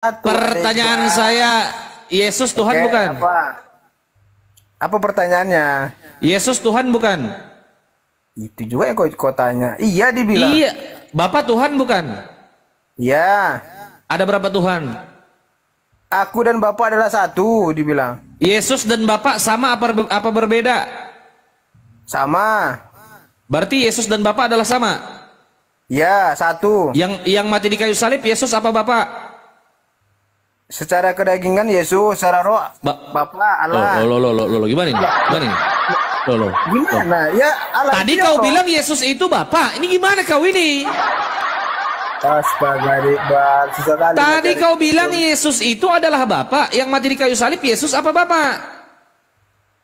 Pertanyaan saya, Yesus Tuhan bukan? Apa pertanyaannya? Yesus Tuhan bukan? Itu juga yang kau tanya. Iya dibilang. Iya. Bapak Tuhan bukan? Iya. Ada berapa Tuhan? Aku dan Bapak adalah satu, dibilang. Yesus dan Bapak sama apa berbeda? Sama. Berarti Yesus dan Bapak adalah sama? Ya, satu. Yang mati di kayu salib Yesus apa Bapak? Secara kedagingan Yesus, secara roh Bapak Allah. Lo gimana ini? Gimana ini? Gimana? Ya Allah. Tadi kau bilang Yesus itu Bapak. Ini gimana kau ini? Astaga, tadi kau bilang Yesus itu adalah Bapak. Yang mati di kayu salib Yesus apa Bapak?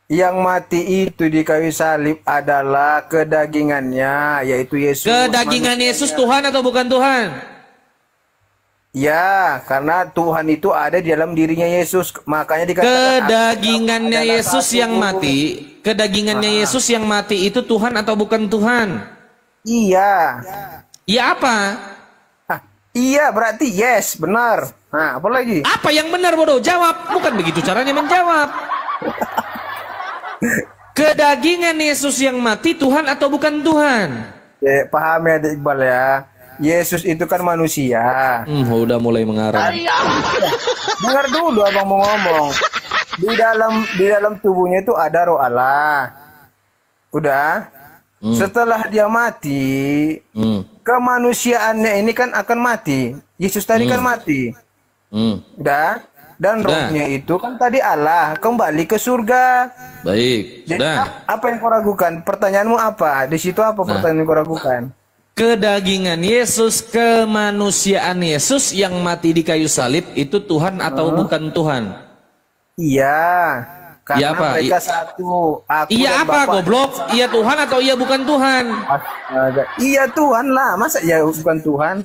Yang mati itu di kayu salib adalah kedagingannya, yaitu Yesus. Kedagingan Yesus Tuhan atau bukan Tuhan? Ya, karena Tuhan itu ada di dalam dirinya Yesus, makanya dikatakan kedagingannya Yesus yang mati. Kedagingannya Yesus yang mati itu Tuhan atau bukan Tuhan? Iya. Iya apa? Iya, berarti yes, benar. Nah, apa lagi? Apa yang benar, bodoh? Jawab. Bukan begitu caranya menjawab. Kedagingan Yesus yang mati Tuhan atau bukan Tuhan? Paham ya, Iqbal ya. Yesus itu kan manusia. Udah mulai mengarang. Dengar dulu abang mau ngomong. Di dalam tubuhnya itu ada roh Allah. Udah. Setelah dia mati, kemanusiaannya ini kan akan mati. Yesus tadi kan mati. Udah. Dan rohnya itu kan tadi Allah kembali ke surga. Baik. Sudah. Apa yang kau ragukan? Pertanyaanmu apa? Di situ apa pertanyaan yang kau ragukan? Kedagingan Yesus, kemanusiaan Yesus yang mati di kayu salib itu Tuhan atau bukan Tuhan? Iya. Karena iya apa? Mereka satu. Iya apa goblok? Iya Tuhan atau iya bukan Tuhan? Iya Tuhan lah. Masa ya bukan Tuhan?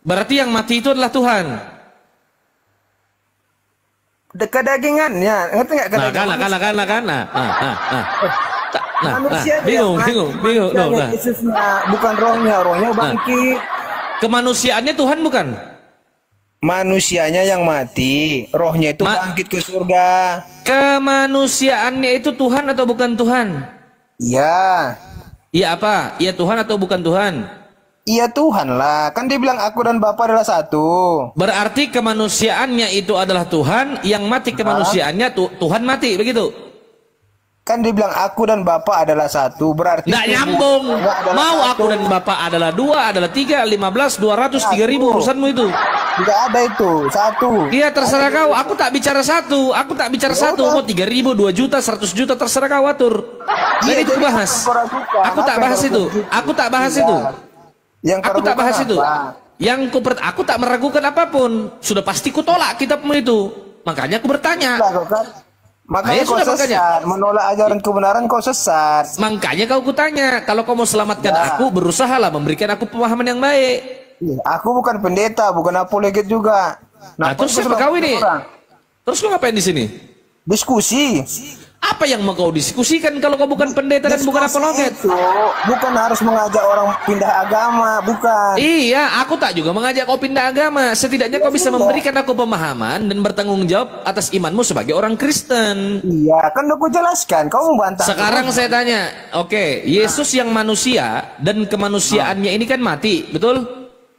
Berarti yang mati itu adalah Tuhan. Kedagingannya, ngerti nggak kedagingan? Bingung. Yesusnya bukan rohnya bangkit. Kemanusiaannya Tuhan bukan? Manusianya yang mati, rohnya itu bangkit ke surga. Kemanusiaannya itu Tuhan atau bukan Tuhan? Iya. Iya apa? Iya Tuhan atau bukan Tuhan? Iya Tuhan lah, kan dia bilang aku dan Bapa adalah satu. Berarti kemanusiaannya itu adalah Tuhan, yang mati kemanusiaannya Tuhan mati, begitu? Kan dia bilang aku dan Bapa adalah satu, berarti nggak nyambung. Mau aku dan Bapa adalah 2, adalah 3, 15, 200, 3000 urusanmu itu. Tidak ada itu, satu. Iya terserah kau, aku tak bicara satu, mau 3000, 2 juta, 100 juta, terserah kau atur. Dan itu bahas. Aku tak bahas itu. Aku tak bahas itu. Aku tak bahas itu. Aku tak meragukan apapun. Sudah pasti ku tolak kitabmu itu. Makanya aku bertanya. Makanya kau sesat. Menolak ajaran kebenaran kau sesat. Makanya kau kutanya. Kalau kau mau selamatkan aku, berusahalah memberikan aku pemahaman yang baik. Aku bukan pendeta, bukan apologet juga. Nah terus siapa kau ini? Terus kau ngapain di sini? Diskusi. Apa yang mau kau diskusikan kalau kau bukan pendeta dan bukan apologet? Bukan harus mengajak orang pindah agama, bukan. Iya, aku tak juga mengajak kau pindah agama. Setidaknya kau bisa memberikan aku pemahaman dan bertanggung jawab atas imanmu sebagai orang Kristen. Iya, kan udah aku jelaskan. Kau membantah. Sekarang saya tanya, oke, Yesus yang manusia dan kemanusiaannya ini kan mati, betul?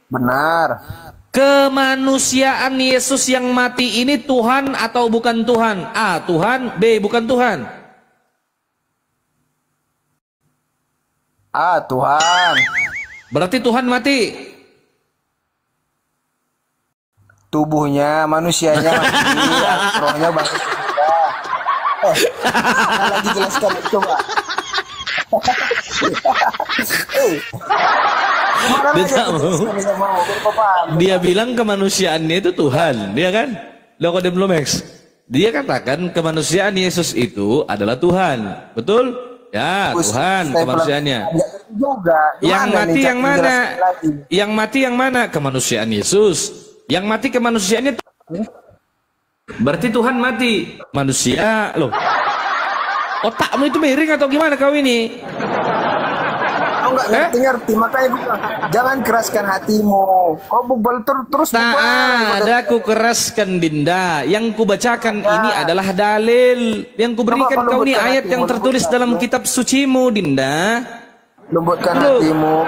Benar. Kemanusiaan Yesus yang mati ini Tuhan atau bukan Tuhan? A. Tuhan, B. Bukan Tuhan. A. Tuhan. Berarti Tuhan mati. Tubuhnya, manusianya mati, rohnya bangkit. Lagi jelaskan coba. Dia bilang kemanusiaannya itu Tuhan, dia kan? Lokodemlomex. Dia katakan kemanusiaan Yesus itu adalah Tuhan, betul? Ya, Tuhan kemanusiaannya. Yang mati yang mana? Yang mati yang mana? Kemanusiaan Yesus. Yang mati kemanusiaannya. Berarti Tuhan mati, manusia loh. Otakmu itu miring atau gimana kau ini? Kau nggak ngerti-ngerti, makanya gue bilang, jangan keraskan hatimu. Kau bebal terus Tak ada aku keraskan Dinda. Yang ku bacakan ini adalah dalil. Yang ku berikan kau ini ayat yang tertulis dalam kitab sucimu Dinda. Lembutkan hatimu,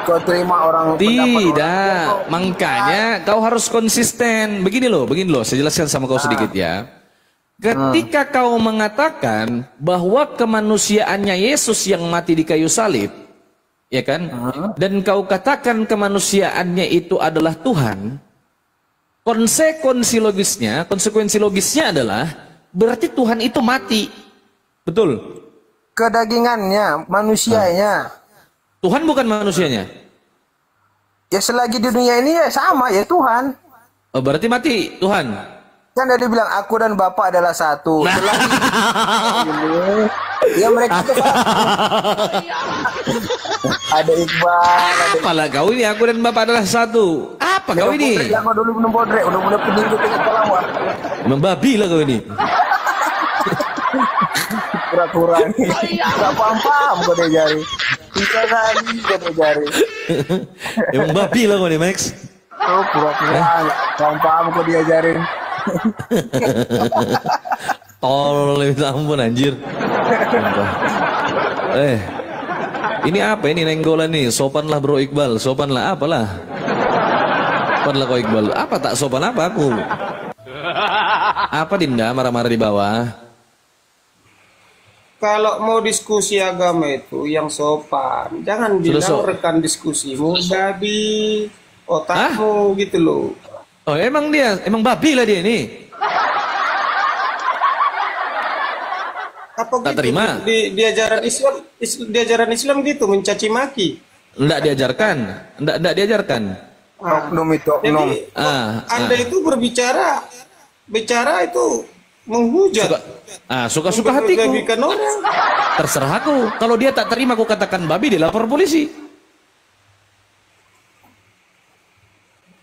kau terima orang. Tidak, makanya kau harus konsisten. Begini loh, saya jelaskan sama kau sedikit ya. Ketika kau mengatakan bahwa kemanusiaannya Yesus yang mati di kayu salib, ya kan? Dan kau katakan kemanusiaannya itu adalah Tuhan, konsekuensi logisnya adalah berarti Tuhan itu mati. Betul? Kedagingannya, manusianya. Tuhan bukan manusianya. Ya selagi di dunia ini ya sama ya Tuhan. Oh, berarti mati Tuhan. Kan dia bilang aku dan Bapak adalah satu. Selagi ya mereka itu ada Iqbal. Apalah kau ini, aku dan Bapak adalah satu. Apa kau ini? Lama dulu minum bodrek, udah pening gitu ke lawak. Membabi lah kau ini. Pura-pura nih. Gak paham kau dia jari. Bisa kali kau dia jari. Emang babi lah kau nih Max. Oh pura-pura. Paham kau diajarin. Tolol minta ampun anjir. Ini apa ini nenggolan nih? Sopan lah bro Iqbal, sopan lah apalah. Sopan lah kau Iqbal. Apa tak sopan apa aku? Apa Dinda marah-marah di bawah? Kalau mau diskusi agama itu yang sopan, jangan bilang rekan diskusimu babi otakmu gitu loh. Oh emang emang babi lah dia ini. Apa tak gitu? Terima. Di ajaran Islam gitu mencaci maki. Enggak diajarkan. Oknum itu oknum. Anda itu bicara itu menghujat. Suka-suka hatiku. Terserah aku. Kalau dia tak terima aku katakan babi, dia lapor polisi.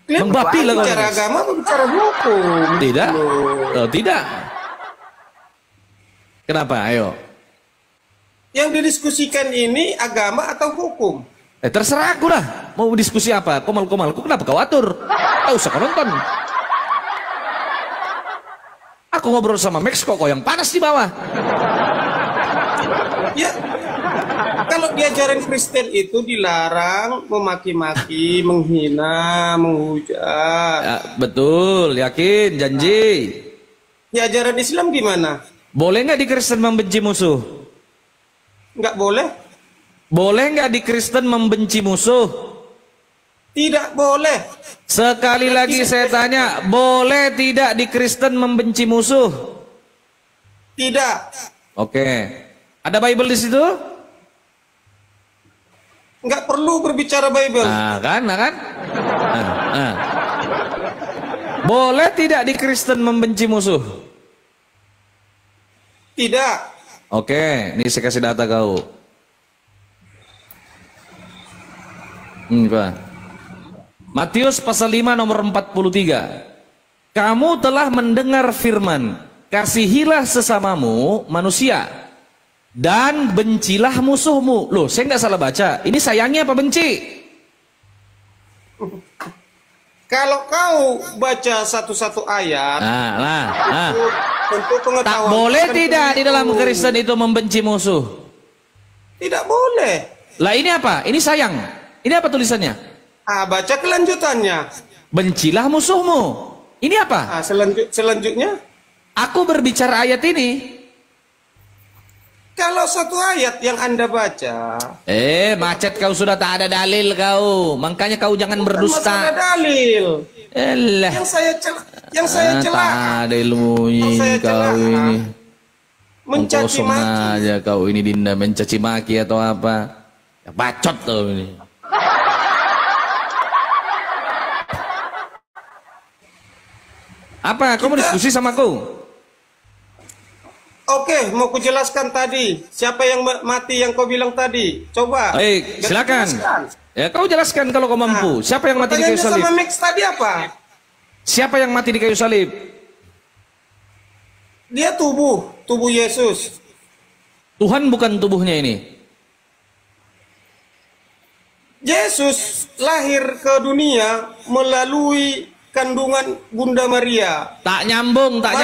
Membabi lah bicara agama atau bicara hukum? Tidak. Oh, tidak. Kenapa? Ayo. Yang didiskusikan ini agama atau hukum? Terserah aku lah. Mau diskusi apa? Komal-komalku kenapa kau atur? Tak usah kau nonton. Aku ngobrol sama Max kok yang panas di bawah. Ya. Kalau di ajaran Kristen itu dilarang memaki-maki, menghina, menghujat. Ya, betul, yakin, janji. Di ajaran Islam gimana? Boleh nggak di Kristen membenci musuh? Nggak boleh. Boleh nggak di Kristen membenci musuh? Tidak boleh. Sekali lagi saya tanya, boleh tidak di Kristen membenci musuh? Tidak. Oke. Ada Bible di situ? Nggak perlu berbicara Bible. Nah kan. Boleh tidak di Kristen membenci musuh? Tidak. Oke, ini saya kasih data kau. Pak. Matius pasal 5 nomor 43. Kamu telah mendengar firman, kasihilah sesamamu manusia dan bencilah musuhmu. Loh, saya nggak salah baca. Ini sayangnya apa benci? Kalau kau baca satu-satu ayat, tentu pengetahuan. Tak boleh tidak di dalam Kristen itu membenci musuh? Tidak boleh. Lah ini apa? Ini sayang. Ini apa tulisannya? Baca kelanjutannya. Bencilah musuhmu. Ini apa? Selanjutnya. Aku berbicara ayat ini. Kalau satu ayat yang Anda baca, macet kau, sudah tak ada dalil kau. Makanya kau jangan berdusta. Ada dalil. Yang saya celah. Tak ada ilmunya kau ini. Mencaci maki aja kau ini Dinda, mencaci maki atau apa? Ya, bacot kau ini. Apa? Kau mau diskusi sama aku? Oke, mau kujelaskan tadi. Siapa yang mati yang kau bilang tadi? Coba. Baik, silakan. Ya, kau jelaskan kalau kau mampu. Siapa yang mati di kayu salib? Sama Max tadi apa? Siapa yang mati di kayu salib? Dia tubuh Yesus. Tuhan bukan tubuhnya ini. Yesus lahir ke dunia melalui kandungan Bunda Maria. Tak nyambung. Tak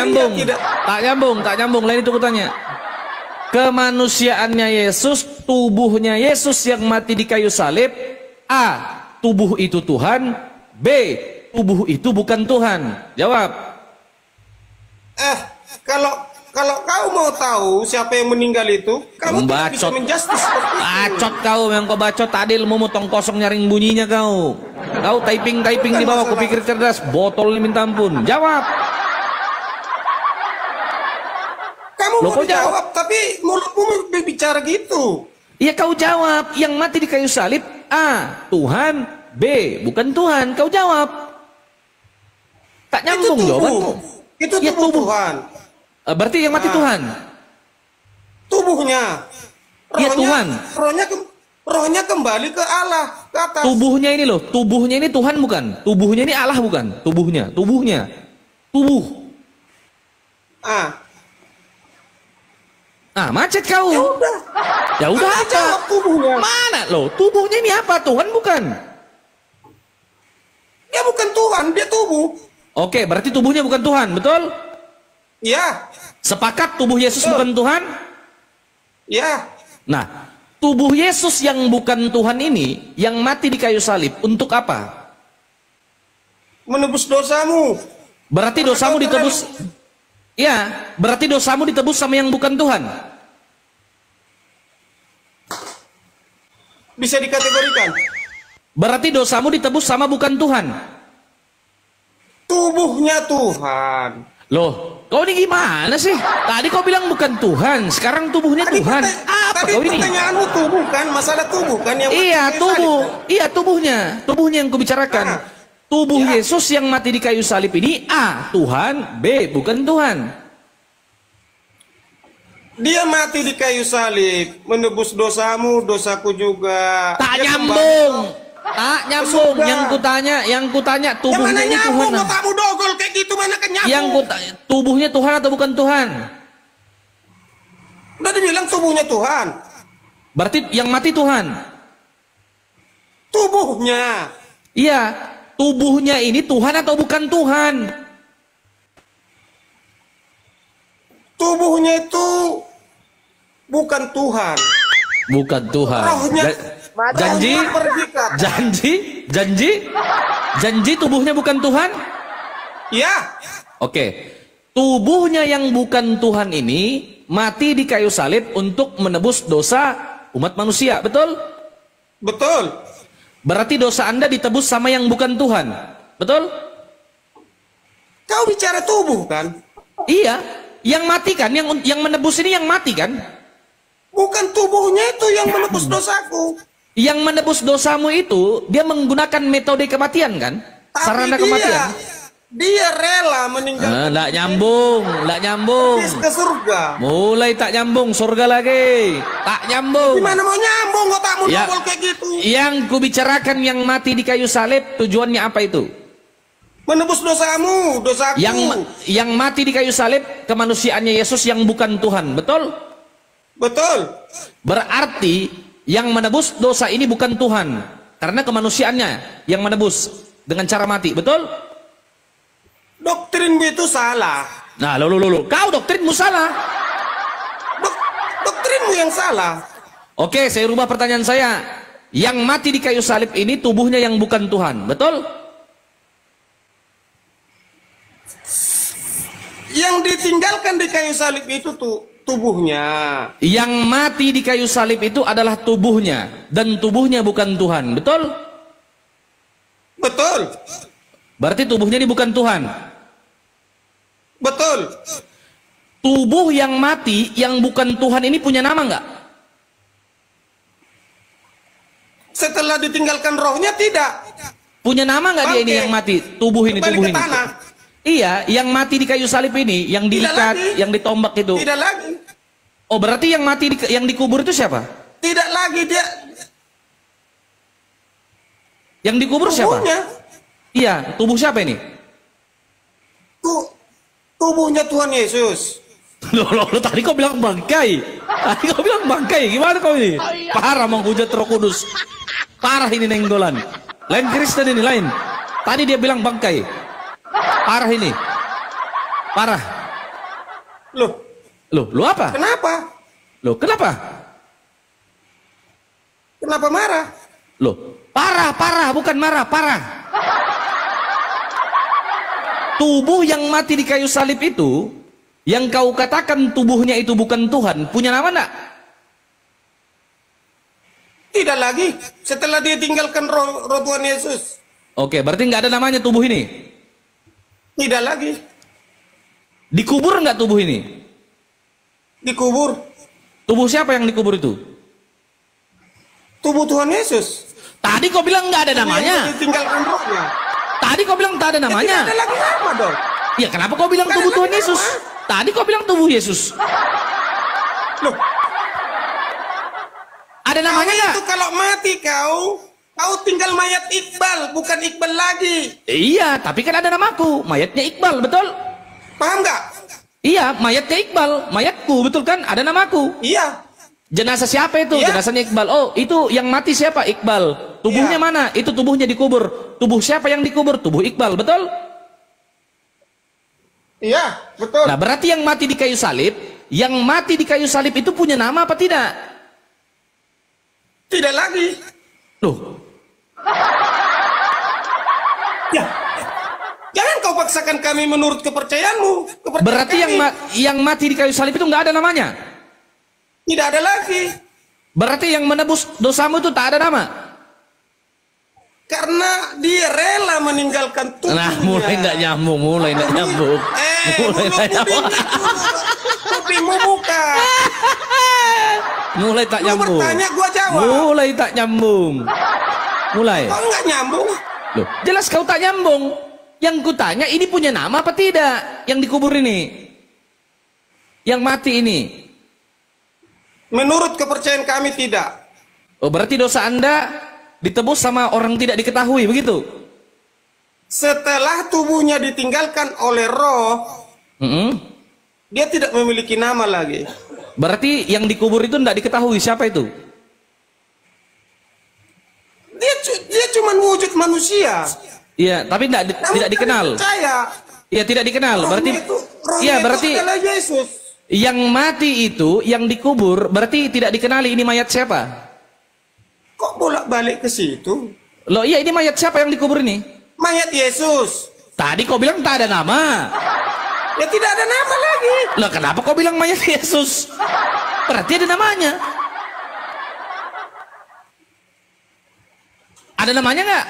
nyambung. Lain itu kutanya. Kemanusiaannya Yesus, tubuhnya Yesus yang mati di kayu salib. A. Tubuh itu Tuhan. B. Tubuh itu bukan Tuhan. Jawab. Kalau kau mau tahu siapa yang meninggal itu, kamu tidak bisa menjustis. Bacot kau, yang kau bacot tadi ilmu motong kosong nyaring bunyinya kau. Kau typing di bawah, kau pikir cerdas, botol ini minta ampun. Jawab. Kamu mau jawab, tapi mulutmu berbicara gitu. Iya kau jawab, yang mati di kayu salib A. Tuhan, B. Bukan Tuhan. Kau jawab. Tak nyambung jawabanmu. Itu tubuh Tuhan. Berarti yang mati Tuhan. Tubuhnya. Iya Tuhan. Rohnya kembali ke Allah, ke atas. Tubuhnya ini loh, tubuhnya ini Tuhan bukan? Tubuhnya ini Allah bukan? Tubuh. Macet kau. Ya udah apa? Tubuhnya. Mana loh? Tubuhnya ini apa? Tuhan bukan? Dia bukan Tuhan, dia tubuh. Oke, berarti tubuhnya bukan Tuhan, betul? Ya. Sepakat tubuh Yesus bukan Tuhan? Ya. Nah, tubuh Yesus yang bukan Tuhan ini, yang mati di kayu salib, untuk apa? Menebus dosamu. Berarti dosamu ditebus. Ya, berarti dosamu ditebus sama yang bukan Tuhan. Bisa dikategorikan. Berarti dosamu ditebus sama bukan Tuhan. Tubuhnya Tuhan. Loh, kau ini gimana sih? Tadi kau bilang bukan Tuhan, sekarang tubuhnya Tuhan. Apa tadi kau ini? Pertanyaanmu tubuh kan, masalah tubuh kan yang iya tubuh, iya tubuhnya yang kubicarakan. Tubuh Yesus yang mati di kayu salib ini A. Tuhan, B. Bukan Tuhan. Dia mati di kayu salib, menebus dosamu, dosaku juga. Tak nyambung. Tak nyambung. Yang kutanya tubuhnya ini Tuhan. Kamu dogol kayak gitu mana kan nyambung? Tubuhnya Tuhan atau bukan Tuhan? Udah dibilang tubuhnya Tuhan. Berarti yang mati Tuhan. Tubuhnya. Iya, tubuhnya ini Tuhan atau bukan Tuhan? Tubuhnya itu bukan Tuhan. Bukan Tuhan. Rohnya. Janji tubuhnya bukan Tuhan? Ya. Oke. Tubuhnya yang bukan Tuhan ini mati di kayu salib untuk menebus dosa umat manusia, betul? Betul. Berarti dosa Anda ditebus sama yang bukan Tuhan, betul? Kau bicara tubuh kan? Iya, yang mati kan, yang menebus ini yang mati kan? Bukan tubuhnya itu yang menebus dosaku. Yang menebus dosamu itu dia menggunakan metode kematian kan? Tapi sarana kematian. Dia rela meninggalkan. Nggak nyambung. Ke surga. Mulai tak nyambung, surga lagi. Tak nyambung. Gimana mau nyambung? Kok tak mau nongol kayak gitu? Yang kubicarakan yang mati di kayu salib tujuannya apa itu? Menebus dosamu, dosaku. Yang mati di kayu salib kemanusiaannya Yesus yang bukan Tuhan, betul? Betul. Berarti yang menebus dosa ini bukan Tuhan, karena kemanusiaannya yang menebus dengan cara mati, betul? Doktrinmu itu salah. Nah, lo, kau doktrinmu salah. Doktrinmu yang salah. Oke, saya rubah pertanyaan saya. Yang mati di kayu salib ini tubuhnya yang bukan Tuhan, betul? Yang ditinggalkan di kayu salib itu tubuhnya. Yang mati di kayu salib itu adalah tubuhnya, dan tubuhnya bukan Tuhan, betul? Betul. Berarti tubuhnya ini bukan Tuhan. Betul. Tubuh yang mati yang bukan Tuhan ini punya nama nggak? Setelah ditinggalkan rohnya tidak. Punya nama nggak dia ini yang mati? Tubuh ini, tubuh ini. Iya, yang mati di kayu salib ini, yang diikat, yang ditombak itu. Tidak lagi. Oh, berarti yang mati yang dikubur itu siapa? Tidak lagi dia. Yang dikubur siapa? Iya, tubuh siapa ini? Tubuhnya Tuhan Yesus. Loh, tadi kau bilang bangkai. Gimana kau ini? Parah menghujat Roh Kudus. Parah ini nenggolan. Lain Kristen ini lain. Tadi dia bilang bangkai. Parah ini. Parah. Loh apa? Kenapa? Loh, kenapa? Kenapa marah? Loh, parah, bukan marah, parah. Tubuh yang mati di kayu salib itu, yang kau katakan tubuhnya itu bukan Tuhan, punya nama enggak? Tidak lagi. Setelah dia tinggalkan roh Tuhan Yesus. Oke, berarti nggak ada namanya tubuh ini? Tidak lagi. Dikubur nggak tubuh ini? Dikubur. Tubuh siapa yang dikubur itu? Tubuh Tuhan Yesus. Tadi kau bilang nggak ada namanya. Ditinggalkan rohnya. Tadi kau bilang tak ada namanya. Tidak ada lagi nama dong. Ya kenapa kau bilang tubuh Tuhan Yesus? Tadi kau bilang tubuh Yesus. Loh, ada namanya nggak? itu kalau mati kau tinggal mayat Iqbal, bukan Iqbal lagi. Iya, tapi kan ada namaku, mayatnya Iqbal, betul? Paham nggak? Iya, mayatnya Iqbal, mayatku, betul kan? Ada namaku. Iya. Jenazah siapa itu? Iya. Jenazahnya Iqbal. Oh, itu yang mati siapa? Iqbal. Tubuhnya Iya. mana? Itu tubuhnya dikubur. Tubuh siapa yang dikubur? Tubuh Iqbal, betul? Iya, betul. Nah, berarti yang mati di kayu salib, itu punya nama apa tidak? Tidak lagi. Loh, Ya. Jangan kau paksakan kami menurut kepercayaanmu. berarti yang mati di kayu salib itu nggak ada namanya? Tidak ada lagi. Berarti yang menebus dosamu itu tak ada nama? Karena dia rela meninggalkan tubuhnya. Nah, mulai nggak nyambung, mulai nggak nyambung. Mulai nggak nyambung. Kupingmu buka. Mulai tak Lu nyambung. bertanya, gua jawab. Mulai tak nyambung. Mulai. Kau nggak nyambung. Loh, jelas kau tak nyambung. Yang kutanya ini punya nama apa tidak? Yang dikubur ini, yang mati ini. Menurut kepercayaan kami tidak. Oh, berarti dosa Anda ditebus sama orang tidak diketahui, begitu? Setelah tubuhnya ditinggalkan oleh roh, dia tidak memiliki nama lagi. Berarti yang dikubur itu tidak diketahui siapa itu? Dia cuma wujud manusia. Iya, tapi tidak dikenal. Iya, tidak dikenal. Berarti iya, berarti adalah Yesus. yang mati itu, yang dikubur, berarti tidak dikenali ini mayat siapa? Kok bolak-balik ke situ? Loh, iya, ini mayat siapa yang dikubur ini? Mayat Yesus. Tadi kau bilang tak ada nama. Ya tidak ada nama lagi. Loh, kenapa kau bilang mayat Yesus? Berarti ada namanya. Ada namanya nggak?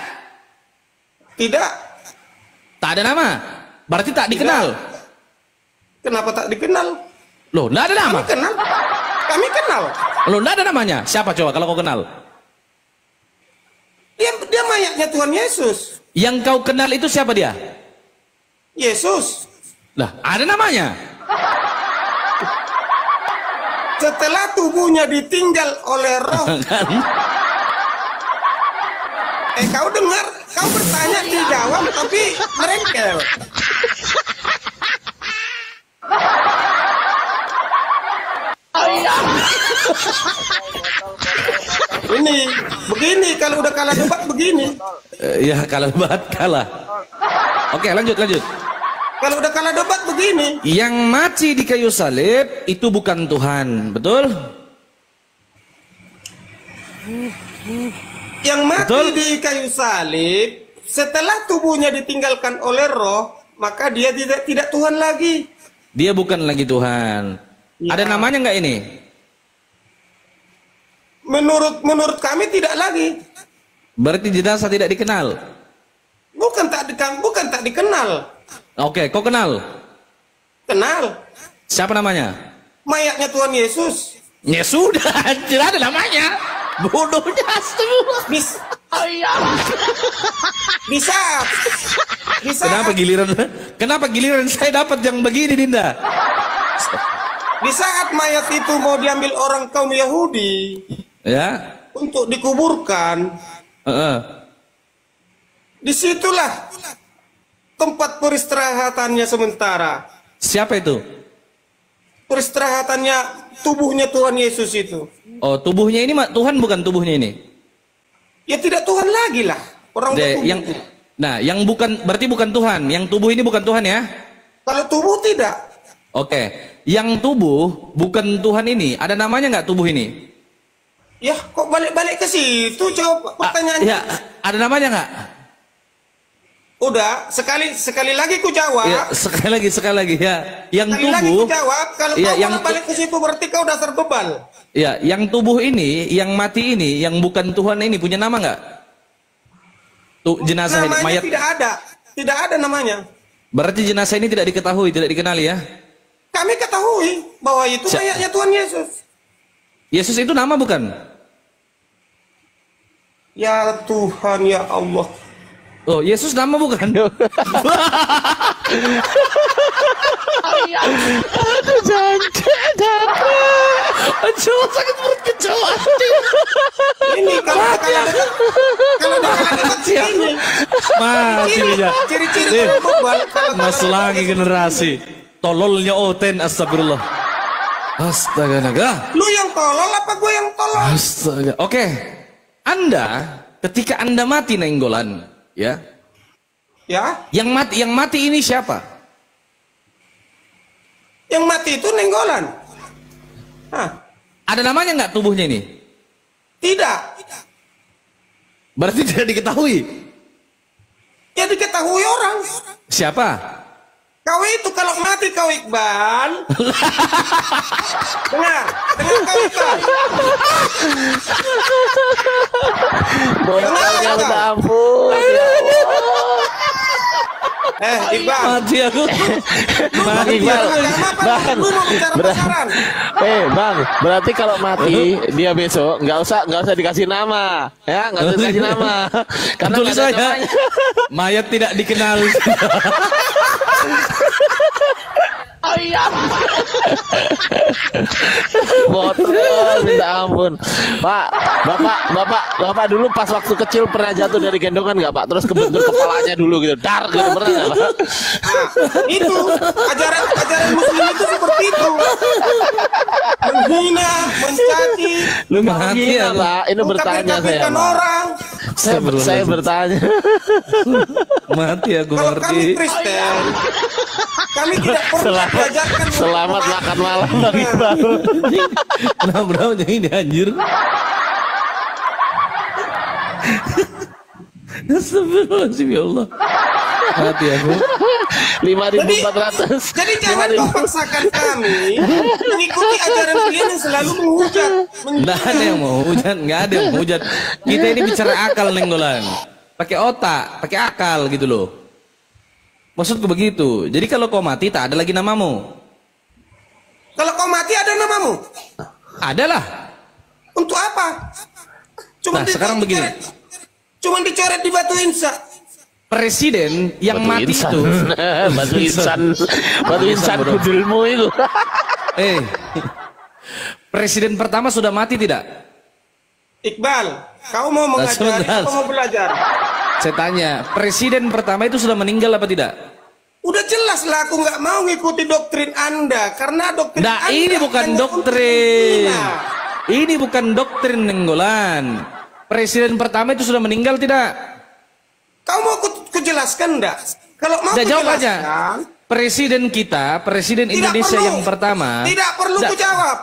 Tidak. Tak ada nama. Berarti tak dikenal. Kenapa tak dikenal? Loh, nggak ada nama. Kami kenal. Loh, nggak ada namanya. Siapa coba kalau kau kenal? Dia mayatnya Tuhan Yesus. Yang kau kenal itu siapa dia? Yesus. Lah, ada namanya. Setelah tubuhnya ditinggal oleh roh. Kan? Kau dengar? Kau bertanya dijawab tapi merengkel. Ini begini kalau udah kalah debat begini. Ya, kalau debat kalah. Oke, lanjut. Kalau udah kalah debat begini. Yang mati di kayu salib itu bukan Tuhan, betul? Yang mati Betul? di kayu salib setelah tubuhnya ditinggalkan oleh roh, maka dia tidak Tuhan lagi. Dia bukan lagi Tuhan. Ya. Ada namanya nggak ini? Menurut kami tidak lagi. Berarti jenazah tidak dikenal. Bukan tak dikenal. Oke, kau kenal? Kenal. Siapa namanya? Mayatnya Tuhan Yesus. Ya sudah, tidak ada namanya. Bodohnya semua. Bisa. Kenapa giliran saya dapat yang begini, Dinda? Di saat mayat itu mau diambil orang kaum Yahudi Ya. untuk dikuburkan, disitulah tempat peristirahatannya sementara. Siapa itu? Peristirahatannya tubuhnya Tuhan Yesus itu. Oh, tubuhnya ini Tuhan bukan tubuhnya ini. Ya tidak Tuhan lagi lah. Orang yang bukan, berarti bukan Tuhan. Yang tubuh ini bukan Tuhan ya? Kalau tubuh tidak. Oke. Yang tubuh bukan Tuhan ini, ada namanya nggak tubuh ini? Ya, kok balik-balik ke situ jawab pertanyaannya? Ya, ada namanya nggak? Udah, sekali lagi ku jawab. Ya, sekali lagi ya. Yang sekali tubuh. Lagi ku jawab. Kalau ya, kau balik ke situ berarti kau dasar bebal. Ya, yang tubuh ini, yang mati ini, yang bukan Tuhan ini punya nama nggak? Tuh jenazah namanya ini, mayat. Tidak ada namanya. Berarti jenazah ini tidak diketahui, tidak dikenali ya? Kami ketahui bahwa itu mayatnya Tuhan Yesus. Yesus itu nama bukan? Ya Tuhan, ya Allah. Oh, Yesus nama bukan? Aduh, Aduh, sakit perut kecoa. Ini kalau ini. Mati dia. Ciri-ciri Maselangi generasi. Tololnya Oten, astagfirullah. Astaga naga. Lu yang tolol apa gue yang tolol? Astaga. Oke. Anda ketika Anda mati Nenggolan, ya? Ya? Yang mati ini siapa? Yang mati itu Nenggolan. Hah? Ada namanya nggak tubuhnya ini? Tidak. Berarti tidak diketahui. Ya diketahui orang. Siapa? Kau itu kalau mati kau Iqbal. dengar kau Iqbal. Bongkarnya udah ampun. Iqbal. Mati aku. Bang Iqbal. Bang, berarti kalau mati dia besok nggak usah dikasih nama, ya nggak usah dikasih nama. Karena tulis saja. Mayat tidak dikenal. Oh iya. Botol, minta ampun. Pak, bapak dulu pas waktu kecil pernah jatuh dari gendongan nggak Pak? Terus kebentur kepalanya dulu gitu, dar gitu pernah nggak Pak? Itu ajaran Muslim itu seperti itu. Menghina, mencaci. Lu mati ya Pak? Ini bertanya saya. Orang. Saya bertanya. Mati aku Kalau ngerti. kami Kristen, kami tidak pernah diajarkan. Selamat makan malam Bang Iqbal. Kenapa ini anjir? Astagfirullahaladzim ya Allah. Mati aku. 5.400. Jadi jangan kau paksakan kami mengikuti ajaran kalian yang selalu menghujat. Nggak ada yang mau hujat, nggak ada yang mau hujat. Kita ini bicara akal Nenggolan. Pakai otak, pakai akal gitu loh. Maksudku begitu. Jadi kalau kau mati tak ada lagi namamu. Kalau kau mati ada namamu? Adalah. Untuk apa? Nah sekarang begini. Cuman dicoret di batu insa. Presiden yang batu mati insan. itu. Batu insan kudulmu itu. Presiden pertama sudah mati tidak? Iqbal, kau mau mengajari atau mau belajar? Saya tanya, presiden pertama itu sudah meninggal apa tidak? Udah jelas lah aku nggak mau ngikuti doktrin Anda karena doktrin Nah, Anda ini bukan doktrin. Ini bukan doktrin Nenggolan. Presiden pertama itu sudah meninggal tidak? Kau mau kujelaskan enggak? Kalau mau jawab aja. Presiden Indonesia perlu. Yang pertama. Tidak perlu kujawab.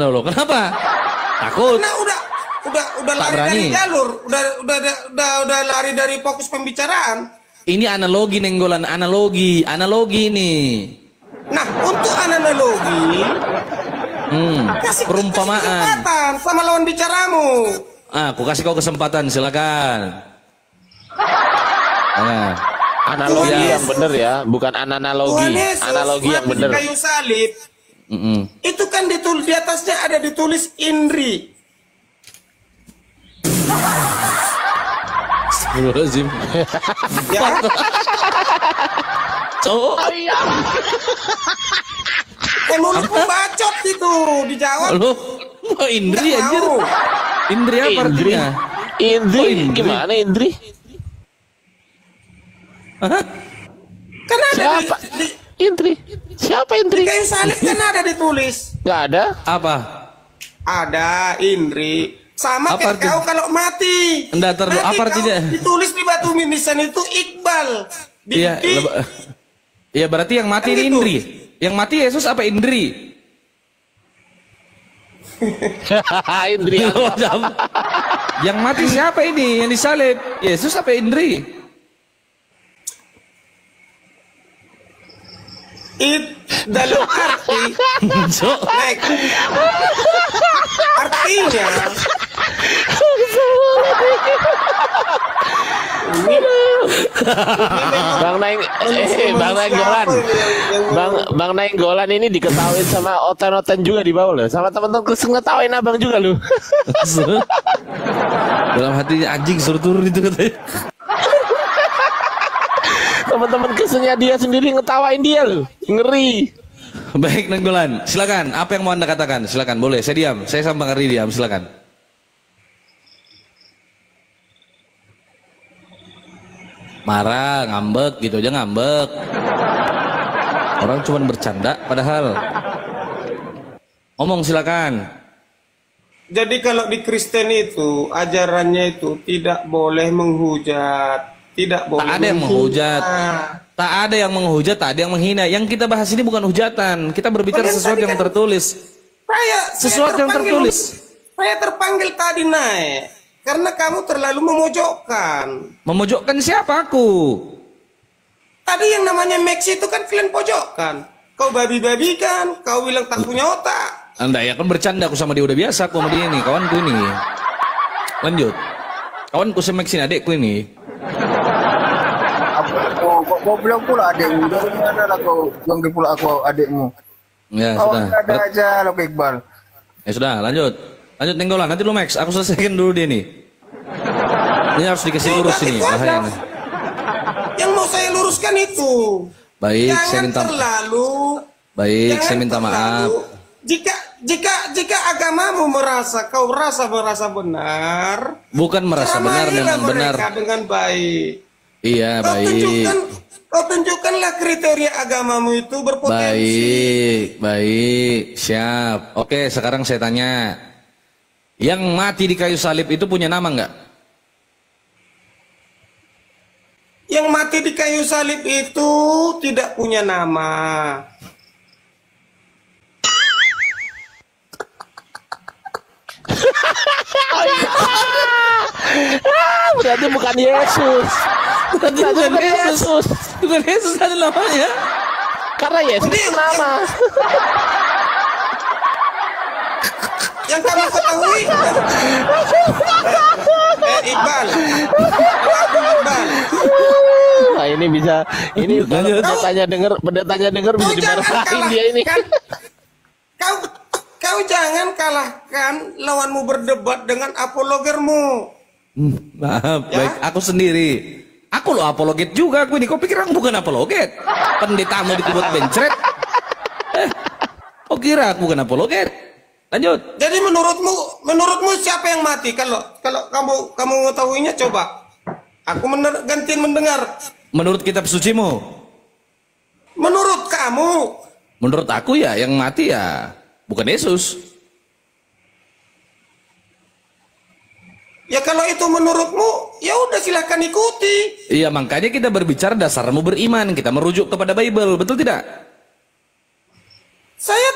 Loh, kenapa? Takut. Karena udah lari dari jalur, udah lari dari fokus pembicaraan. Ini analogi Nenggolan, analogi nih. Nah, untuk analogi, kasih perumpamaan sama lawan bicaramu. Aku kasih kau kesempatan, silakan. Analogi yang benar ya, bukan analogi. Analogi yang benar. Kayu salib. Itu kan ditulis di atasnya ada ditulis Indri. Astagfirullahaladzim. Ya. Cowok. Mulut membacot itu dijawab. Loh, Indri anjir. Indri apa artinya? Indri gimana Indri? Kan ada siapa? Indri. Siapa Indri? Di kayu salib kan ada ditulis. Nggak ada. Apa? Ada Indri. Sama Apa kayak kau kalau mati. Enggak terlalu apa artinya? Ditulis di batu nisan itu Iqbal. Iya, iya berarti yang mati ini Indri. Yang mati Yesus apa Indri? Indri. Yang mati siapa ini? Yang disalib Yesus apa Indri? Dalam arti artinya Bang Nainggolan ini diketawain sama otan-otan juga di bawah loh, sama teman-teman ngetawain abang juga lu. Dalam hatinya anjing suruh turun itu katanya. Teman-teman kesennya dia sendiri ngetawain dia loh, ngeri. Baik Nainggolan, silakan. Apa yang mau Anda katakan? Silakan, boleh. Saya diam. Saya sama Bang Ardi diam. Silakan. Marah, ngambek, gitu aja ngambek. Orang cuma bercanda, padahal. Ngomong silakan. jadi kalau di Kristen itu ajarannya itu tidak boleh menghujat, tidak boleh. Tak ada yang menghujat. Tak ada yang menghujat, tak ada yang menghina. Yang kita bahas ini bukan hujatan. Kita berbicara sesuatu yang tertulis. Sesuatu yang tertulis. Saya terpanggil tadi naik karena kamu terlalu memojokkan. Memojokkan siapa aku? Tadi yang namanya Max itu kan kalian pojokkan. Kau babi-babi kan, kau bilang tak punya otak. Anda ya kan bercanda, aku sama dia udah biasa, aku sama dia ini, kawanku ini. Lanjut. Kawanku semeksin adekku ini. Kau bilang pula adekmu, dari mana lah kau bilang pula aku adekmu? Ya Kau sudah. ada aja lo Iqbal. Ya sudah, lanjut. Lanjut Nainggolan, nanti lu Max, aku selesaikan dulu dia nih. Ini harus dikasih lurus ini, bahayanya. Yang mau saya luruskan itu. Baik, Jangan saya minta terlalu. Baik, Jangan saya minta maaf. Jika agamamu merasa benar, Bukan merasa benar, ceramailah memang benar. mereka dengan baik. Iya, baik. Kau tunjukkanlah kriteria agamamu itu berpotensi. Baik, siap. Oke, sekarang saya tanya. Yang mati di kayu salib itu punya nama nggak? Yang mati di kayu salib itu tidak punya nama. Berarti bukan Yesus. Berarti bukan Yesus. Bukan Yesus ada namanya. Karena Yesus itu nama. Yang kamu ketahui, Iqbal. Nah ini bisa, ini pendetanya dengar bisa dimarahin dia ini. Kau jangan kalahkan lawanmu berdebat dengan apologermu. Maaf, Ya? baik. Aku sendiri. Aku lo apologet juga aku ini. Kau pikir aku bukan apologet? Pendetamu dikubur bencret. Kau kira aku bukan apologet? Lanjut. Jadi menurutmu siapa yang mati? Kalau kamu mengetahuinya coba. Aku gantian mendengar. Menurut kitab sucimu? Menurut kamu? Menurut aku ya yang mati ya bukan Yesus. Ya kalau itu menurutmu, ya udah silahkan ikuti. Iya makanya kita berbicara dasarmu beriman. Kita merujuk kepada Bible, betul tidak? Saya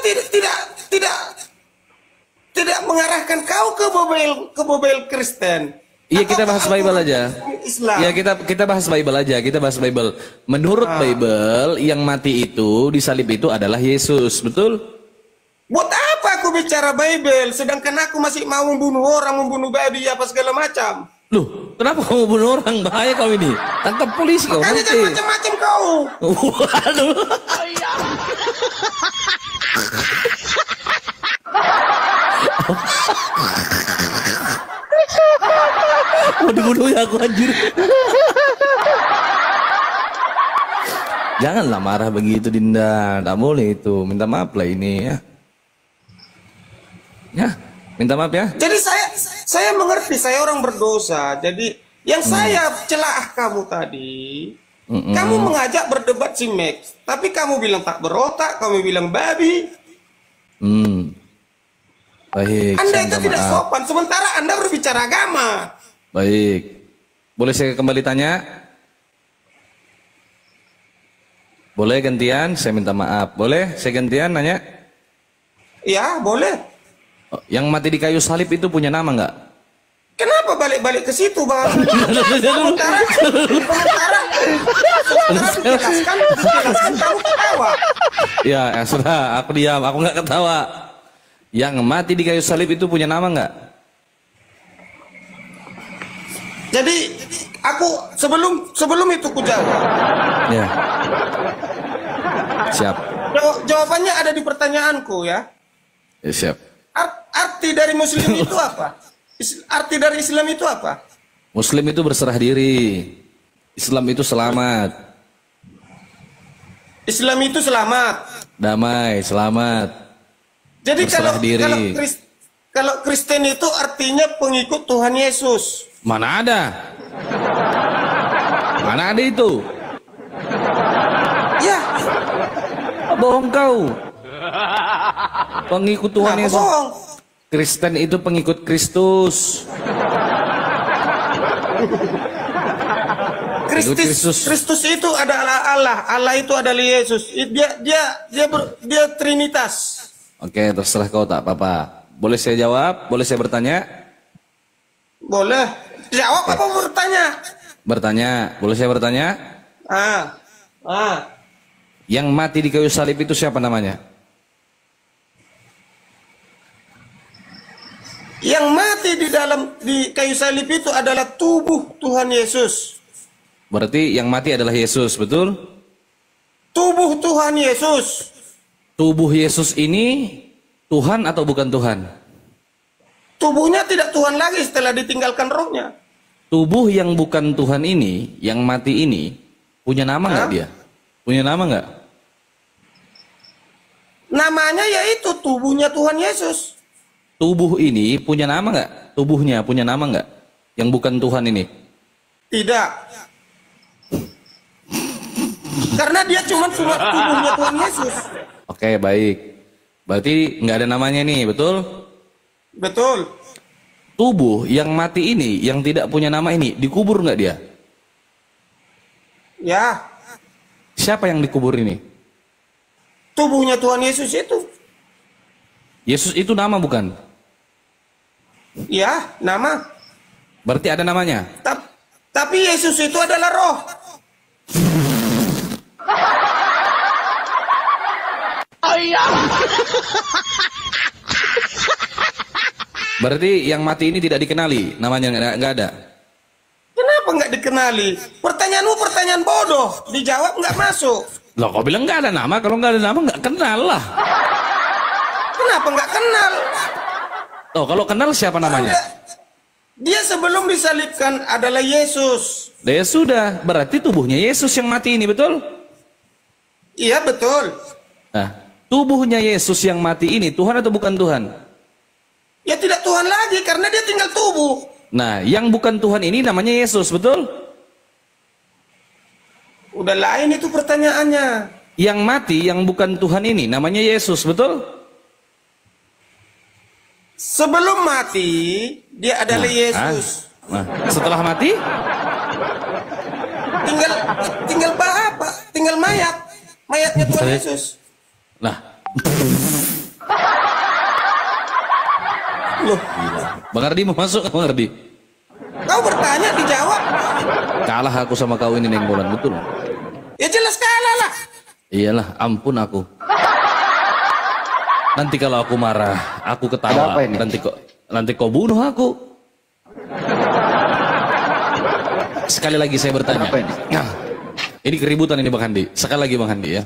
tidak mengarahkan kau ke bobel Kristen. Iya kita bahas Bible aja. Islam. Ya kita bahas Bible aja. Kita bahas Bible. Menurut Bible yang mati itu disalib itu adalah Yesus, betul? Buat apa aku bicara Bible, sedangkan aku masih mau membunuh orang, membunuh babi, apa segala macam. Loh, kenapa kamu bunuh orang? Bahaya kau ini. Tangkap polisi kau Makanya nanti. jangan macam-macam kau. Waduh. Mau dibunuh ya aku anjir. Janganlah marah begitu Dinda. Tak boleh itu. Minta maaf lah ini ya. Ya, minta maaf ya. Jadi saya mengerti, saya orang berdosa. Jadi yang saya celah kamu tadi, kamu mengajak berdebat si Max, tapi kamu bilang tak berotak, kamu bilang babi. Baik. Anda saya itu minta tidak maaf. sopan, sementara Anda berbicara agama. Baik. Boleh saya kembali tanya? Boleh gantian? Saya minta maaf. Boleh saya gantian nanya? Ya, boleh. Oh, yang mati di kayu salib itu punya nama nggak? Kenapa balik-balik ke situ, Bang? Sementara dijelaskan kamu ketawa. Ya, sudah. Aku diam. Aku nggak ketawa. Yang mati di kayu salib itu punya nama nggak? Jadi aku sebelum itu ku jawab. Ya. Siap. Jawabannya ada di pertanyaanku ya. Ya, siap. Arti dari Muslim itu apa? Arti dari Islam itu apa? Muslim itu berserah diri. Islam itu selamat. Islam itu selamat. Damai, selamat. Jadi Berserah diri. kalau Kristen itu artinya pengikut Tuhan Yesus. Mana ada? Mana ada itu? Ya, Bohong kau. Pengikut Tuhan kenapa Yesus. bohong? Kristen itu pengikut Kristus. Kristus itu adalah Allah. Allah itu adalah Yesus. Dia Trinitas. Oke, terserah kau tak apa-apa. Boleh saya jawab? Boleh saya bertanya? Boleh. Jawab apa bertanya? Bertanya. Boleh saya bertanya? Yang mati di kayu salib itu siapa namanya? Yang mati di kayu salib itu adalah tubuh Tuhan Yesus. Berarti yang mati adalah Yesus, betul? Tubuh Tuhan Yesus. Tubuh Yesus ini Tuhan atau bukan Tuhan? Tubuhnya tidak Tuhan lagi setelah ditinggalkan rohnya. Tubuh yang bukan Tuhan ini, yang mati ini, punya nama nggak dia? Punya nama nggak? Namanya yaitu tubuhnya Tuhan Yesus. Tubuh ini punya nama nggak? Tubuhnya punya nama nggak? Yang bukan Tuhan ini? Tidak. Karena dia cuma tubuhnya Tuhan Yesus. Oke, baik. Berarti nggak ada namanya nih, betul? Betul. Tubuh yang mati ini, yang tidak punya nama ini, dikubur nggak dia? Ya. Siapa yang dikubur ini? Tubuhnya Tuhan Yesus itu. Yesus itu nama bukan? Ya, nama. Berarti ada namanya? Tapi Yesus itu adalah roh. Oh iya. Berarti yang mati ini tidak dikenali, namanya nggak ada. Kenapa nggak dikenali? Pertanyaanmu pertanyaan bodoh, dijawab nggak masuk. Loh, kau bilang nggak ada nama, kalau nggak ada nama nggak kenal lah. Kenapa nggak kenal? Oh, kalau kenal siapa namanya? Dia sebelum disalibkan adalah Yesus. Ya sudah, berarti tubuhnya Yesus yang mati ini, betul? Iya betul. Nah, tubuhnya Yesus yang mati ini Tuhan atau bukan Tuhan? Ya tidak Tuhan lagi karena dia tinggal tubuh. Nah, yang bukan Tuhan ini namanya Yesus, betul? Udah lain itu pertanyaannya. Yang mati, yang bukan Tuhan ini namanya Yesus, betul? Sebelum mati, dia adalah Yesus. Nah, setelah mati? Tinggal apa? Tinggal mayat. Mayatnya Tuhan Yesus. Nah. Loh, Bang Ardi mau masuk, Bang Ardi? kau bertanya dijawab. Kalah aku sama kau ini nenggolan, betul? Ya jelas kalah lah. Iyalah, ampun aku. Nanti kalau aku marah, aku ketawa. Nanti kau bunuh aku. Sekali lagi saya bertanya. Ini keributan ini Bang Handi. Sekali lagi Bang Handi ya.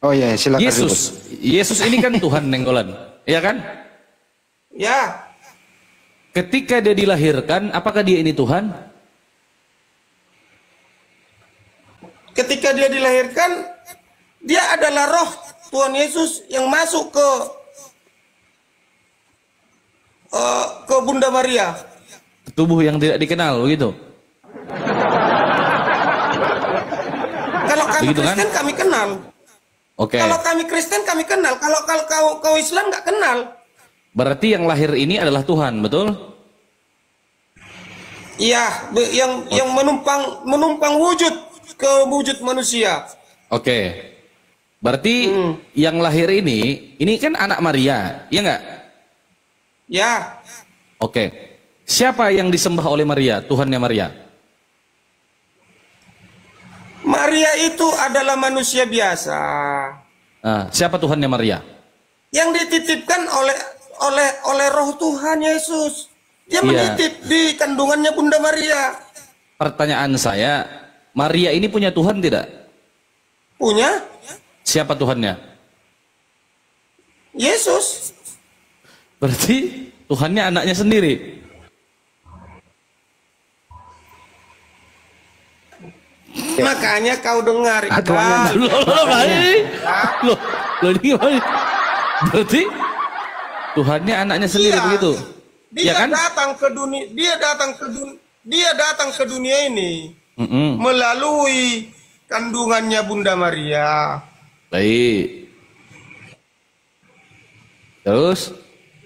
Oh iya, silakan. Yesus ini kan Tuhan nenggolan, iya kan? Ya. Ketika dia dilahirkan, apakah dia ini Tuhan? Ketika dia dilahirkan, dia adalah roh Tuhan Yesus yang masuk ke Bunda Maria. Tubuh yang tidak dikenal, begitu? Kalau kami Begitu, kan? Kristen kami kenal. Oke. Kalau kami Kristen kami kenal. Kalau kau Islam nggak kenal. Berarti yang lahir ini adalah Tuhan, betul? Iya, yang menumpang wujud ke wujud manusia. Oke. Berarti yang lahir ini kan anak Maria, ya enggak? Ya. Oke. Siapa yang disembah oleh Maria, Tuhannya Maria? Maria itu adalah manusia biasa. Siapa Tuhannya Maria? Yang dititipkan oleh Roh Tuhan Yesus. Dia menitip di kandungannya Bunda Maria. Pertanyaan saya, Maria ini punya Tuhan tidak? Punya. Siapa Tuhannya? Yesus. Berarti Tuhannya anaknya sendiri. Makanya kau dengar Loh, ini gimana? Berarti Tuhannya anaknya sendiri begitu. Dia Ya kan? datang ke dunia, dia datang ke dunia ini melalui kandungannya Bunda Maria. Baik. Terus?